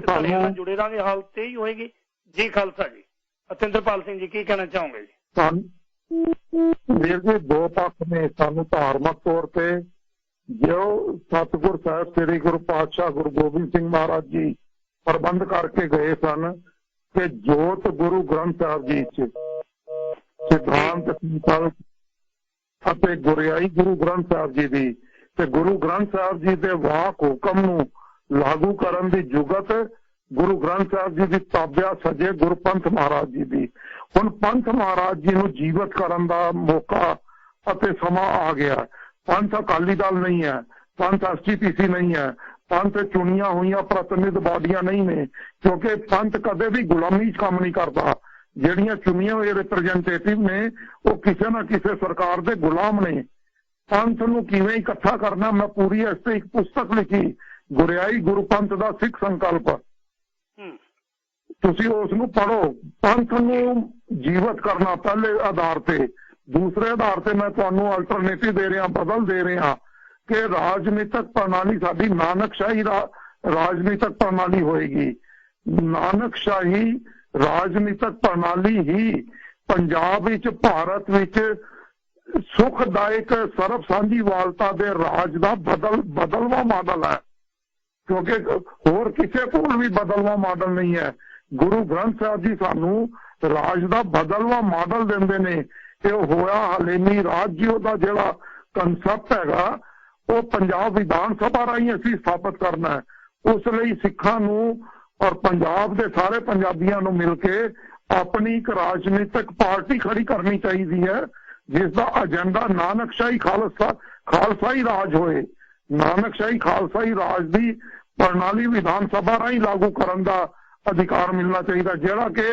ਪਾਰਟੀਆਂ ਨਾਲ ਜੁੜੇ ਰਹਾਂਗੇ, ਹਾਲਤ ਤੇ ਹੀ ਹੋਏਗੀ। ਜੀ ਖਾਲਸਾ ਜੀ। ਅਤਿੰਦਰਪਾਲ ਸਿੰਘ ਜੀ, ਕੀ ਕਹਿਣਾ ਚਾਹੋਗੇ ਜੀ? ਵੀਰ ਜੀ, 2 ਪੱਖ ਨੇ। ਸਾਨੂੰ ਧਾਰਮਿਕ ਤੌਰ ਤੇ ਜੋ ਸਤਿਗੁਰ ਸਾਹਿਬ ਸ੍ਰੀ ਗੁਰੂ ਪਾਤਸ਼ਾਹ ਗੁਰੂ ਗੋਬਿੰਦ ਸਿੰਘ ਮਹਾਰਾਜ ਜੀ ਪ੍ਰਬੰਧ ਕਰਕੇ ਗਏ ਸਨ ਕਿ ਜੋਤ ਗੁਰੂ ਗ੍ਰੰਥ ਸਾਹਿਬ ਜੀ ਚ ਸਿਧਾਂਤ ਸੰਕਲਪ ਅਤੇ ਗੁਰਿਆਈ ਗੁਰੂ ਗ੍ਰੰਥ ਸਾਹਿਬ ਜੀ ਦੀ, ਤੇ ਗੁਰੂ ਗ੍ਰੰਥ ਸਾਹਿਬ ਜੀ ਦੇ ਵਾਕ ਹੁਕਮ ਨੂੰ ਲਾਗੂ ਕਰਨ ਦੀ ਜੁਗਤ ਗੁਰੂ ਗ੍ਰੰਥ ਸਾਹਿਬ ਜੀ ਦੀ ਤਾਬਿਆ ਸਜੇ ਗੁਰਪੰਥ ਮਹਾਰਾਜ ਜੀ ਦੀ। ਹੁਣ ਪੰਥ ਮਹਾਰਾਜ ਜੀ ਨੂੰ ਜੀਵਤ ਕਰਨ ਦਾ ਮੌਕਾ ਅਤੇ ਸਮਾਂ ਆ ਗਿਆ। ਪੰਥ ਅਕਾਲੀ ਦਲ ਨਹੀਂ ਹੈ, ਪੰਥ SGPC ਨਹੀਂ ਹੈ, ਪੰਥ ਚੁਣੀਆਂ ਹੋਈਆਂ ਪ੍ਰਤੀਨਿਧ ਬਾਡੀਆਂ ਨਹੀਂ ਨੇ, ਕਿਉਂਕਿ ਪੰਥ ਕਦੇ ਵੀ ਗੁਲਾਮੀ 'ਚ ਕੰਮ ਨਹੀਂ ਕਰਦਾ। ਜਿਹੜੀਆਂ ਚੁਣੀਆਂ ਹੋਏ ਰਿਪਰੈਜ਼ੈਂਟੇਟਿਵ ਨੇ ਉਹ ਕਿਸੇ ਨਾ ਕਿਸੇ ਸਰਕਾਰ ਦੇ ਗੁਲਾਮ ਨੇ। ਪੰਥ ਨੂੰ ਕਿਵੇਂ ਇਕੱਠਾ ਕਰਨਾ, ਮੈਂ ਪੂਰੀ ਇਸ ਤੇ ਇੱਕ ਪੁਸਤਕ ਲਿਖੀ, ਗੁਰਿਆਈ ਗੁਰੂ ਪੰਥ ਦਾ ਸਿੱਖ ਸੰਕਲਪ। ਤੁਸੀਂ ਉਸ ਨੂੰ ਪੜ੍ਹੋ। ਪੰਥ ਨੂੰ ਜੀਵਤ ਕਰਨਾ ਪਹਿਲੇ ਆਧਾਰ ਤੇ, ਦੂਸਰੇ ਆਧਾਰ ਤੇ ਮੈਂ ਤੁਹਾਨੂੰ ਅਲਟਰਨੇਟਿਵ ਦੇ ਰਿਹਾ, ਬਦਲ ਦੇ ਰਿਹਾ ਕਿ ਰਾਜਨੀਤਿਕ ਪ੍ਰਣਾਲੀ ਸਾਡੀ ਨਾਨਕਸ਼ਾਹੀ ਰਾਜਨੀਤਿਕ ਪ੍ਰਣਾਲੀ ਹੋਏਗੀ। ਨਾਨਕਸ਼ਾਹੀ ਰਾਜਨੀਤਿਕ ਪ੍ਰਣਾਲੀ ਹੀ ਪੰਜਾਬ ਵਿੱਚ, ਭਾਰਤ ਵਿੱਚ ਸੁਖਦਾਇਕ ਸਰਬ ਸਾਂਝੀਵਾਲਤਾ ਦੇ ਰਾਜ ਦਾ ਬਦਲਵਾਂ ਮਾਡਲ ਹੈ, ਕਿਉਂਕਿ ਹੋਰ ਕਿਸੇ ਕੋਲ ਵੀ ਬਦਲਵਾਂ ਮਾਡਲ ਨਹੀਂ ਹੈ। ਗੁਰੂ ਗ੍ਰੰਥ ਸਾਹਿਬ ਜੀ ਸਾਨੂੰ ਰਾਜ ਦਾ ਬਦਲਵਾਂ ਮਾਡਲ ਦਿੰਦੇ ਨੇ। ਇਹ ਹੋਇਆ ਹਲੇਮੀ ਰਾਜ ਜੀ, ਉਹਦਾ ਜਿਹੜਾ ਕਨਸੈਪਟ ਹੈਗਾ ਉਹ ਪੰਜਾਬ ਵਿਧਾਨ ਸਭਾ ਰਾਹੀਂ ਅਸੀਂ ਸਥਾਪਿਤ ਕਰਨਾ ਹੈ। ਉਸ ਲਈ ਸਿੱਖਾਂ ਨੂੰ ਔਰ ਪੰਜਾਬ ਦੇ ਸਾਰੇ ਪੰਜਾਬੀਆਂ ਨੂੰ ਮਿਲ ਕੇ ਆਪਣੀ ਇੱਕ ਰਾਜਨੀਤਿਕ ਪਾਰਟੀ ਖੜੀ ਕਰਨੀ ਚਾਹੀਦੀ ਹੈ, ਜਿਸ ਦਾ ਏਜੰਡਾ ਨਾਨਕਸ਼ਾਹੀ ਖਾਲਸਾਈ ਰਾਜ ਹੋਏ, ਨਾਨਕਸ਼ਾਹੀ ਖਾਲਸਾਈ ਰਾਜ ਦੀ ਪ੍ਰਣਾਲੀ ਵਿਧਾਨ ਸਭਾ ਰਾਹੀਂ ਲਾਗੂ ਕਰਨ ਦਾ ਅਧਿਕਾਰ ਮਿਲਣਾ ਚਾਹੀਦਾ, ਜਿਹੜਾ ਕਿ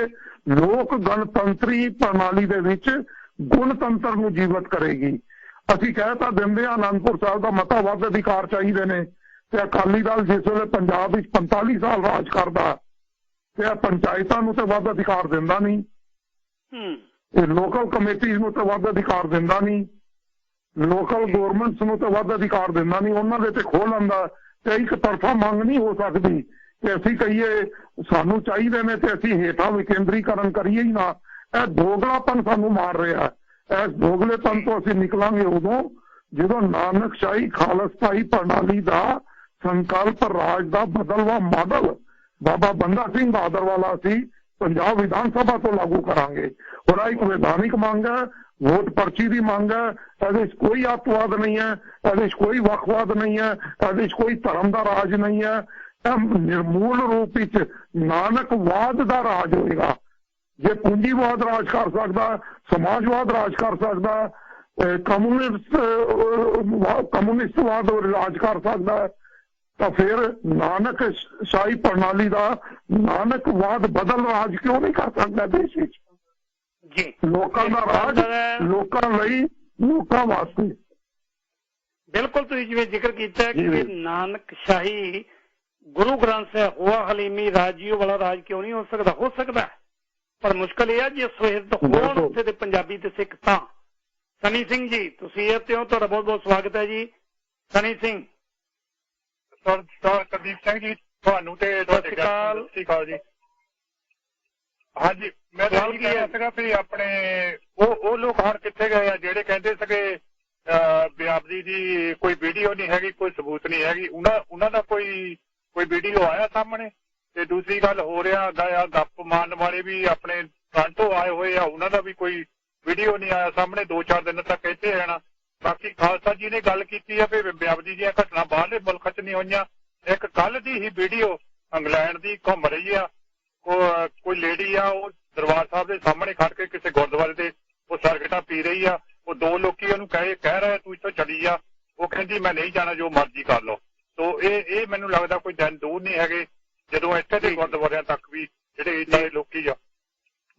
ਲੋਕ ਗਣਤੰਤਰੀ ਪ੍ਰਣਾਲੀ ਦੇ ਵਿੱਚ ਗੁਣਤੰਤਰ ਨੂੰ ਜੀਵਤ ਕਰੇਗੀ। ਅਸੀਂ ਕਹਿ ਤਾਂ ਦਿੰਦੇ ਹਾਂ ਅਨੰਦਪੁਰ ਸਾਹਿਬ ਦਾ ਮਤਾ ਵੱਧ ਅਧਿਕਾਰ ਚਾਹੀਦੇ ਨੇ, ਤੇ ਅਕਾਲੀ ਦਲ ਜਿਸ ਵੇਲੇ ਪੰਜਾਬ ਵਿੱਚ 45 ਸਾਲ ਰਾਜ ਕਰਦਾ ਤੇ ਪੰਚਾਇਤਾਂ ਨੂੰ ਤੇ ਵੱਧ ਅਧਿਕਾਰ ਦਿੰਦਾ ਨਹੀਂ, ਇਹ ਲੋਕਲ ਕਮੇਟੀਜ਼ ਨੂੰ ਤੇ ਵੱਧ ਅਧਿਕਾਰ ਦਿੰਦਾ ਨਹੀਂ, ਲੋਕਲ ਗਵਰਨਮੈਂਟਸ ਨੂੰ ਤੇ ਵੱਧ ਅਧਿਕਾਰ ਦਿੰਦਾ ਨਹੀਂ, ਉਹਨਾਂ ਦੇ ਤੇ ਖੋਹ ਲੈਂਦਾ। ਤੇ ਇੱਕ ਤਰਫਾ ਮੰਗ ਨਹੀਂ ਹੋ ਸਕਦੀ ਕਿ ਅਸੀਂ ਕਹੀਏ ਸਾਨੂੰ ਚਾਹੀਦੇ ਨੇ ਤੇ ਅਸੀਂ ਹੇਠਾਂ ਵਿਕੇਂਦਰੀਕਰਨ ਕਰੀਏ ਹੀ ਨਾ। ਇਹ ਦੋਗਲਾਪਨ ਸਾਨੂੰ ਮਾਰ ਰਿਹਾ। ਇਸ ਦੋਗਲੇਪਨ ਤੋਂ ਅਸੀਂ ਨਿਕਲਾਂਗੇ ਉਦੋਂ ਜਦੋਂ ਨਾਨਕਸ਼ਾਹੀ ਖਾਲਸਾਈ ਪ੍ਰਣਾਲੀ ਦਾ ਸੰਕਲਪ ਰਾਜ ਦਾ ਬਦਲਵਾ ਮਾਡਲ ਬਾਬਾ ਬੰਦਾ ਸਿੰਘ ਬਹਾਦਰ ਵਾਲਾ ਅਸੀਂ ਪੰਜਾਬ ਵਿਧਾਨ ਸਭਾ ਤੋਂ ਲਾਗੂ ਕਰਾਂਗੇ। ਔਰ ਇੱਕ ਵਿਧਾਨਿਕ ਮੰਗ ਹੈ, ਵੋਟ ਪਰਚੀ ਦੀ ਮੰਗ ਹੈ। ਇਹਦੇ 'ਚ ਕੋਈ ਅੱਤਵਾਦ ਨਹੀਂ ਹੈ, ਇਹਦੇ 'ਚ ਕੋਈ ਵੱਖਵਾਦ ਨਹੀਂ ਹੈ, ਇਹਦੇ 'ਚ ਕੋਈ ਧਰਮ ਦਾ ਰਾਜ ਨਹੀਂ ਹੈ। ਇਹ ਨਿਰਮੂਲ ਰੂਪ ਵਿੱਚ ਨਾਨਕਵਾਦ ਦਾ ਰਾਜ ਹੋਏਗਾ। ਜੇ ਪੂੰਜੀਵਾਦ ਰਾਜ ਕਰ ਸਕਦਾ, ਸਮਾਜਵਾਦ ਰਾਜ ਕਰ ਸਕਦਾ, ਕਮਿਊਨਿਸਟਵਾਦ ਰਾਜ ਕਰ ਸਕਦਾ, ਤਾਂ ਫਿਰ ਨਾਨਕਸ਼ਾਹੀ ਪ੍ਰਣਾਲੀ ਦਾ ਨਾਨਕਵਾਦ ਬਦਲ ਰਾਜ ਕਿਉਂ ਨਹੀਂ ਕਰ ਸਕਦਾ ਦੇਸ਼ ਵਿੱਚ? ਜੀ, ਲੋਕਾਂ ਦਾ ਰਾਜ ਲੋਕਾਂ ਲਈ, ਲੋਕਾਂ ਵਾਸਤੇ। ਬਿਲਕੁਲ ਤੁਸੀਂ ਜਿਵੇਂ ਜ਼ਿਕਰ ਕੀਤਾ ਕਿ ਨਾਨਕਸ਼ਾਹੀ ਗੁਰੂ ਗ੍ਰੰਥ ਸਾਹਿਬ ਹੋਆ ਹਲੀਮੀ ਰਾਜੀਓ ਵਾਲਾ ਰਾਜ ਕਿਉਂ ਨਹੀਂ ਹੋ ਸਕਦਾ? ਹੋ ਸਕਦਾ, ਪਰ ਮੁਸ਼ਕਲ ਇਹ ਹੈ ਜੇ ਸੁਹਿਰਦ ਹੋਣ ਉੱਥੇ ਦੇ ਪੰਜਾਬੀ ਤੇ ਸਿੱਖ ਤਾਂ। ਸਨੀ ਸਿੰਘ ਜੀ ਤੁਸੀਂ ਇੱਥੇ ਹੋ, ਤੁਹਾਡਾ ਬਹੁਤ ਬਹੁਤ ਸਵਾਗਤ ਹੈ ਜੀ। ਸਨੀ ਸਿੰਘ। ਸਰ ਕੁਲਦੀਪ ਸਿੰਘ ਜੀ, ਤੁਹਾਨੂੰ ਤੇ ਤੁਹਾਡੇ ਸਤਿ ਸ਼੍ਰੀ ਅਕਾਲ ਜੀ। ਹਾਂਜੀ, ਮੈਂ ਤਾਂ ਇਹ ਕਹਿ ਸੀਗਾ ਵੀ ਆਪਣੇ ਉਹ ਲੋਕ ਹੁਣ ਕਿੱਥੇ ਗਏ ਆ ਜਿਹੜੇ ਕਹਿੰਦੇ ਸੀਗੇ ਬਿਆਬਦੀ ਦੀ ਕੋਈ ਵੀਡੀਓ ਨਹੀਂ ਹੈਗੀ, ਕੋਈ ਸਬੂਤ ਨਹੀਂ ਹੈਗੀ। ਉਹਨਾਂ ਦਾ ਕੋਈ ਵੀਡੀਓ ਆਇਆ ਸਾਹਮਣੇ? ਤੇ ਦੂਸਰੀ ਗੱਲ ਹੋ ਰਿਹਾ ਆ ਗੱਪ ਮਾਰਨ ਵਾਲੇ ਵੀ ਆਪਣੇ ਫਰੰਟੋਂ ਆਏ ਹੋਏ ਆ, ਉਹਨਾਂ ਦਾ ਵੀ ਕੋਈ ਵੀਡੀਓ ਨਹੀਂ ਆਇਆ ਸਾਹਮਣੇ। 2-4 ਦਿਨ ਤੱਕ ਇੱਥੇ ਰਹਿਣਾ। ਬਾਕੀ ਖਾਲਸਾ ਜੀ ਨੇ ਗੱਲ ਕੀਤੀ ਆ ਵੀ ਬਿਆਬਦੀ ਦੀਆਂ ਘਟਨਾ ਬਾਹਰਲੇ ਮੁਲਕਾਂ 'ਚ ਨਹੀਂ ਹੋਈਆਂ। ਇੱਕ ਕੱਲ ਦੀ ਹੀ ਵੀਡੀਓ ਇੰਗਲੈਂਡ ਦੀ ਘੁੰਮ ਰਹੀ ਆ, ਕੋਈ ਲੇਡੀ ਆ ਉਹ ਦਰਬਾਰ ਸਾਹਿਬ ਦੇ ਸਾਹਮਣੇ ਖੜ ਕੇ ਕਿਸੇ ਗੁਰਦੁਆਰੇ ਦੇ ਉਹ ਸਰਗਟਾਂ ਪੀ ਰਹੀ ਆ। ਉਹ 2 ਲੋਕੀ ਉਹਨੂੰ ਕਹਿ ਰਹੇ ਤੂੰ ਇੱਥੋਂ ਚਲੀ ਜਾ, ਉਹ ਕਹਿੰਦੀ ਮੈਂ ਨਹੀਂ ਜਾਣਾ, ਜੋ ਮਰਜ਼ੀ ਕਰ ਲਓ। ਸੋ ਇਹ ਮੈਨੂੰ ਲੱਗਦਾ ਕੋਈ ਦਿਨ ਦੂਰ ਨਹੀਂ ਹੈਗੇ ਜਦੋਂ ਇੱਥੇ ਦੇ ਗੁਰਦੁਆਰਿਆਂ ਤੱਕ ਵੀ ਜਿਹੜੇ ਇੱਦਾਂ ਦੇ ਲੋਕੀ ਆ।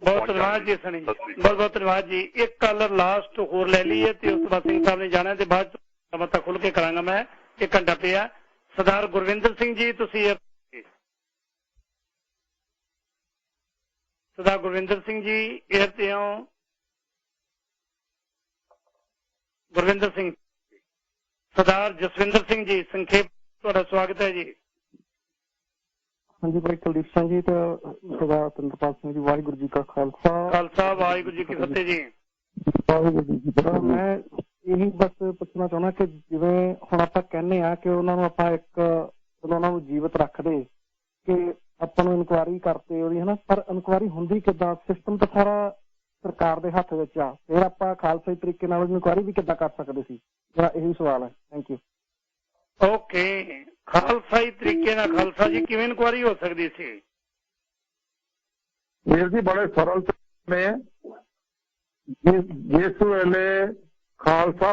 ਬਹੁਤ ਧੰਨਵਾਦ ਜੀ ਸਣੀ, ਬਹੁਤ ਬਹੁਤ ਧੰਨਵਾਦ ਜੀ। ਇੱਕ ਕਾਲਰ ਲਾਸਟ ਹੋਰ ਲੈ ਲਈਏ ਤੇ ਉਸ ਤੋਂ ਬਾਅਦ ਸਿੰਘ ਸਾਹਿਬ ਨੇ ਜਾਣਾ ਤੇ ਬਾਅਦ ਮਤਾ ਖੁੱਲ ਕੇ ਕਰਾਂਗਾ ਮੈਂ। 1 ਘੰਟਾ ਪਿਆ। ਸਰਦਾਰ ਗੁਰਵਿੰਦਰ ਸਿੰਘ ਜੀ ਤੁਸੀਂ। ਸਰਦਾਰ ਗੁਰਵਿੰਦਰ ਸਿੰਘ ਜੀ ਏਅਰ ਤੇ ਹੋ। ਗੁਰਵਿੰਦਰ ਸਿੰਘ। ਸਰਦਾਰ ਜਸਵਿੰਦਰ ਸਿੰਘ ਜੀ ਸੰਖੇਪ ਤੁਹਾਡਾ ਸਵਾਗਤ ਹੈ ਜੀ। ਹਾਂਜੀ ਭਾਈ ਕੁਲਦੀਪ ਸਿੰਘ ਜੀ ਤੇ ਸਰਦਾਰ ਤੰਦਰਪਾਲ ਸਿੰਘ ਜੀ, ਵਾਹਿਗੁਰੂ ਜੀ ਕਾ ਖਾਲਸਾ ਵਾਹਿਗੁਰੂ ਜੀ ਕੀ ਫਤਿਹ ਜੀ। ਮੈਂ ਇਹੀ ਬਸ ਪੁੱਛਣਾ ਚਾਹੁੰਦਾ ਕਿ ਜਿਵੇਂ ਹੁਣ ਆਪਾਂ ਕਹਿੰਦੇ ਆ ਕਿ ਉਹਨਾਂ ਨੂੰ ਆਪਾਂ ਉਹਨਾਂ ਨੂੰ ਜੀਵਤ ਰੱਖਦੇ ਕਿ ਆਪਾਂ ਨੂੰ ਇਨਕੁਆਇਰੀ ਕਰਤੇ ਉਹਦੀ ਹਨਾ, ਪਰ ਇਨਕੁਆਇਰੀ ਹੁੰਦੀ ਕਿੱਦਾਂ? ਸਿਸਟਮ ਤਾਂ ਸਾਰਾ ਸਰਕਾਰ ਦੇ ਹੱਥ ਵਿੱਚ ਆ, ਫਿਰ ਆਪਾਂ ਖਾਲਸਾਈ ਤਰੀਕੇ ਨਾਲ ਇਨਕੁਆਇਰੀ ਵੀ ਕਿੱਦਾਂ ਕਰ ਸਕਦੇ ਸੀ? ਮੇਰਾ ਇਹੀ ਸਵਾਲ ਹੈ। Thank you. ਓਕੇ, ਖਾਲਸਾਈ ਤਰੀਕੇ ਨਾਲ ਖਾਲਸਾ ਜੀ ਕਿਵੇਂ ਇਨਕੁਆਇਰੀ ਹੋ ਸਕਦੀ ਸੀ? ਵੀਰ ਜੀ ਬੜੇ ਸਰਲ ਨੇ। ਜਿਸ ਵੇਲੇ ਖਾਲਸਾ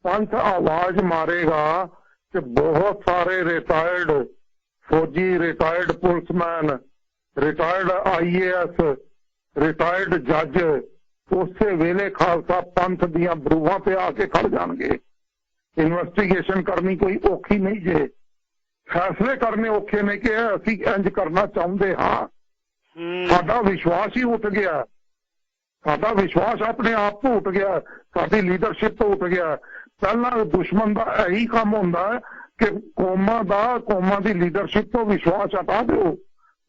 ਪੰਥ ਆਵਾਜ਼ ਮਾਰੇਗਾ ਕਿ ਬਹੁਤ ਸਾਰੇ ਰਿਟਾਇਰਡ ਫੌਜੀ, retired policeman, retired IAS, retired ਜੱਜ ਉਸੇ ਵੇਲੇ ਖਾਲਸਾ ਪੰਥ ਦੀਆਂ ਬਰੂਹਾਂ ਤੇ ਆ ਕੇ ਖੜ ਜਾਣਗੇ। ਇਨਵੈਸਟੀਗੇਸ਼ਨ ਕਰਨੀ ਕੋਈ ਔਖੀ ਨਹੀਂ ਜੇ, ਫੈਸਲੇ ਕਰਨੇ ਔਖੇ ਨੇ ਕਿ ਅਸੀਂ ਇੰਜ ਕਰਨਾ ਚਾਹੁੰਦੇ ਹਾਂ। ਸਾਡਾ ਵਿਸ਼ਵਾਸ ਹੀ ਉੱਠ ਗਿਆ, ਸਾਡਾ ਵਿਸ਼ਵਾਸ ਆਪਣੇ ਆਪ ਤੋਂ ਉੱਠ ਗਿਆ, ਸਾਡੀ ਲੀਡਰਸ਼ਿਪ ਤੋਂ ਉੱਠ ਗਿਆ। ਪਹਿਲਾਂ ਦੁਸ਼ਮਣ ਦਾ ਇਹੀ ਕੰਮ ਹੁੰਦਾ ਹੈ ਕਿ ਕੌਮਾਂ ਦੀ ਲੀਡਰਸ਼ਿਪ ਤੋਂ ਵਿਸ਼ਵਾਸ ਹਟਾ ਦਿਓ।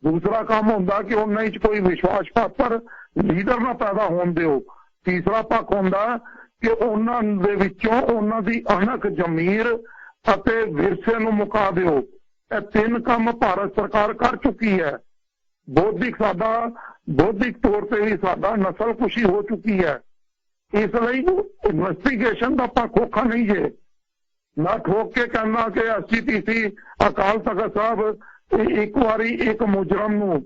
ਦੂਸਰਾ ਕੰਮ ਹੁੰਦਾ ਕਿ ਉਹਨਾਂ ਵਿੱਚ ਕੋਈ ਵਿਸ਼ਵਾਸ ਪਾਤਰ ਲੀਡਰ ਨਾ ਪੈਦਾ ਹੋਣ ਦਿਓ। ਤੀਸਰਾ ਪੱਖ ਹੁੰਦਾ ਕਿ ਉਹਨਾਂ ਦੇ ਵਿੱਚੋਂ ਉਹਨਾਂ ਦੀ ਅਣਖ, ਜ਼ਮੀਰ ਅਤੇ ਵਿਰਸੇ ਨੂੰ ਮੁਕਾ ਦਿਓ। ਇਹ 3 ਕੰਮ ਭਾਰਤ ਸਰਕਾਰ ਕਰ ਚੁੱਕੀ ਹੈ। ਬੌਧਿਕ ਤੌਰ ਤੇ ਵੀ ਸਾਡਾ ਨਸਲਕੁਸ਼ੀ ਹੋ ਚੁੱਕੀ ਹੈ। ਇਸ ਲਈ ਇਨਵੈਸਟੀਗੇਸ਼ਨ ਦਾ ਆਪਾਂ ਖੋਖਾ ਨਹੀਂ ਜੇ। ਨਾ ਠੋਕ ਕੇ ਕਹਿਣਾ ਕਿ SGPC ਅਕਾਲ ਤਖਤ ਸਾਹਿਬ ਇੱਕ ਵਾਰੀ ਇੱਕ ਮੁਜਰਮ ਨੂੰ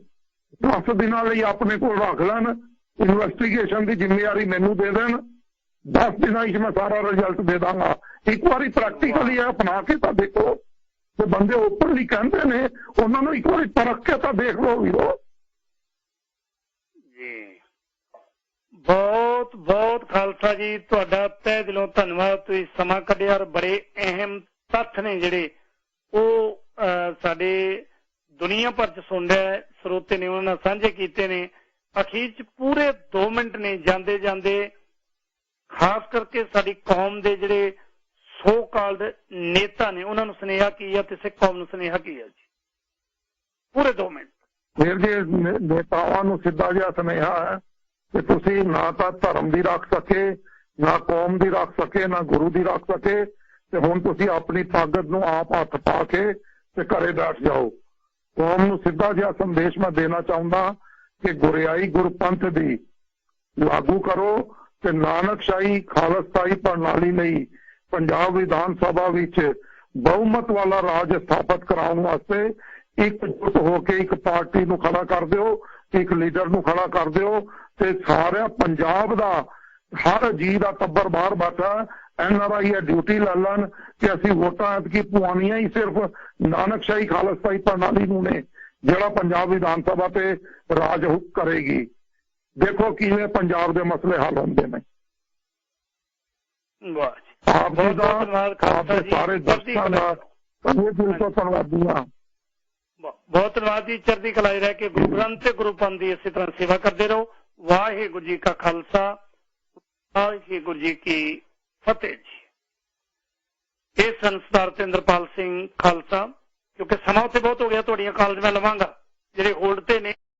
10 ਦਿਨਾਂ ਲਈ ਆਪਣੇ ਕੋਲ ਰੱਖ ਲੈਣ ਇਨਵੈਸਟੀਗੇਸ਼ਨ ਦੀ ਜ਼ਿੰਮੇਵਾਰੀ ਮੈਨੂੰ ਦੇ ਦੇਣ, 10 ਦਿਨਾਂ ਵਿੱਚ ਮੈਂ ਸਾਰਾ ਰਿਜ਼ਲਟ ਦੇ ਦਾਂਗਾ। ਇੱਕ ਵਾਰੀ ਪ੍ਰੈਕਟੀਕਲੀ ਇਹ ਅਪਣਾ ਕੇ ਤਾਂ ਦੇਖੋ। ਤੇ ਬੰਦੇ ਓਪਨਲੀ ਕਹਿੰਦੇ ਨੇ, ਉਹਨਾਂ ਨੂੰ ਇੱਕ ਵਾਰੀ ਪਰਖ ਕੇ ਤਾਂ ਦੇਖ ਲਓ ਵੀਰੋ ਜੀ। ਬਹੁਤ ਬਹੁਤ ਖਾਲਸਾ ਜੀ, ਤੁਹਾਡਾ ਤਹਿ ਦਿਲੋਂ ਧੰਨਵਾਦ। ਤੁਸੀਂ ਸਮਾਂ ਕੱਢਿਆ ਔਰ ਬੜੇ ਅਹਿਮ ਤੱਥ ਨੇ ਜਿਹੜੇ ਉਹ ਸਾਡੇ ਦੁਨੀਆ ਭਰ ਚ ਸੁਣ ਰਿਹਾ ਸਰੋਤੇ ਨੇ, ਉਹਨਾਂ ਨਾਲ ਸਾਂਝੇ ਕੀਤੇ ਨੇ। ਅਖੀਰ ਚ ਪੂਰੇ 2 ਮਿੰਟ ਨੇ ਜਾਂਦੇ ਜਾਂਦੇ, ਖਾਸ ਕਰਕੇ ਸਾਡੀ ਕੌਮ ਦੇ ਜਿਹੜੇ ਸੋ ਕਾਲਡ ਨੇਤਾ ਨੇ, ਉਹਨਾਂ ਨੂੰ ਸੁਨੇਹਾ ਕੀ ਹੈ ਤੇ ਸਿੱਖ ਕੌਮ ਨੂੰ ਸੁਨੇਹਾ ਕੀ ਹੈ ਜੀ? ਪੂਰੇ 2 ਮਿੰਟ। ਫਿਰ ਜੇ ਨੇਤਾਵਾਂ ਨੂੰ ਸਿੱਧਾ ਜਿਹਾ ਸੁਨੇਹਾ ਹੈ ਕਿ ਤੁਸੀਂ ਨਾ ਤਾਂ ਧਰਮ ਦੀ ਰੱਖ ਸਕੇ, ਨਾ ਕੌਮ ਦੀ ਰੱਖ ਸਕੇ, ਨਾ ਗੁਰੂ ਦੀ ਰੱਖ ਸਕੇ, ਤੇ ਹੁਣ ਤੁਸੀਂ ਆਪਣੀ ਤਾਕਤ ਨੂੰ ਆਪ ਹੱਥ ਪਾ ਕੇ ਤੇ ਘਰੇ ਬੈਠ ਜਾਓ। ਕੌਮ ਨੂੰ ਸਿੱਧਾ ਜਿਹਾ ਸੰਦੇਸ਼ ਮੈਂ ਦੇਣਾ ਚਾਹੁੰਦਾ ਕਿ ਗੁਰਿਆਈ ਗੁਰਪੰਥ ਦੀ ਲਾਗੂ ਕਰੋ ਤੇ ਨਾਨਕਸ਼ਾਹੀ ਖਾਲਸਾਈ ਪ੍ਰਣਾਲੀ ਲਈ ਪੰਜਾਬ ਵਿਧਾਨ ਸਭਾ ਵਿੱਚ ਬਹੁਮਤ ਵਾਲਾ ਰਾਜ ਸਥਾਪਿਤ ਕਰਾਉਣ ਵਾਸਤੇ ਇਕਜੁੱਟ ਹੋ ਕੇ ਇੱਕ ਪਾਰਟੀ ਨੂੰ ਖੜਾ ਕਰ ਦਿਓ, ਇੱਕ ਲੀਡਰ ਨੂੰ ਖੜਾ ਕਰ ਦਿਓ ਤੇ ਸਾਰਾ ਪੰਜਾਬ ਦਾ ਹਰ ਜੀ ਦਾ ਟੱਬਰ ਬਾਹਰ ਬੈਠਾ NRI ਇਹ ਡਿਊਟੀ ਲੈ ਲੈਣ ਕਿ ਅਸੀਂ ਵੋਟਾਂ ਐਤਕੀ ਪਵਾਉਣੀਆਂ ਹੀ ਸਿਰਫ ਨਾਨਕਸ਼ਾਹੀ ਖਾਲਸਾਈ ਪ੍ਰਣਾਲੀ ਨੂੰ ਨੇ, ਜਿਹੜਾ ਪੰਜਾਬ ਵਿਧਾਨ ਸਭਾ ਤੇ ਰਾਜ ਕਰੇਗੀ। ਦੇਖੋ ਕਿਵੇਂ ਪੰਜਾਬ ਦੇ ਮਸਲੇ ਹੱਲ ਹੁੰਦੇ ਨੇ। ਵਾਹ, ਆਪ ਜੀ ਦਾ, ਆਪ ਦੇ ਸਾਰੇ ਦਰਸ਼ਕਾਂ ਦਾ ਦਿਲ ਤੋਂ ਧੰਨਵਾਦੀ ਹਾਂ। ਬਹੁਤ ਧੰਨਵਾਦ ਜੀ। ਚੜ੍ਹਦੀ ਕਲਾ ਰਹਿ ਕੇ ਗੁਰੂ ਗ੍ਰੰਥ ਤੇ ਗੁਰੂ ਪੰਥ ਦੀ ਇਸੇ ਤਰ੍ਹਾਂ ਸੇਵਾ ਕਰਦੇ ਰਹੋ। ਵਾਹਿਗੁਰੂ ਜੀ ਕਾ ਖਾਲਸਾ, ਵਾਹਿਗੁਰੂ ਜੀ ਕੀ ਫਤਿਹ ਜੀ। ਇਹ ਸਰਦਾਰ ਤੇਂਦਰਪਾਲ ਸਿੰਘ ਖਾਲਸਾ। ਕਿਉਂਕਿ ਸਮਾਂ ਉੱਥੇ ਬਹੁਤ ਹੋ ਗਿਆ, ਤੁਹਾਡੀਆਂ ਕਾਲਜ ਮੈਂ ਲਵਾਂਗਾ ਜਿਹੜੇ ਹੋਲਡ ਤੇ ਨੇ।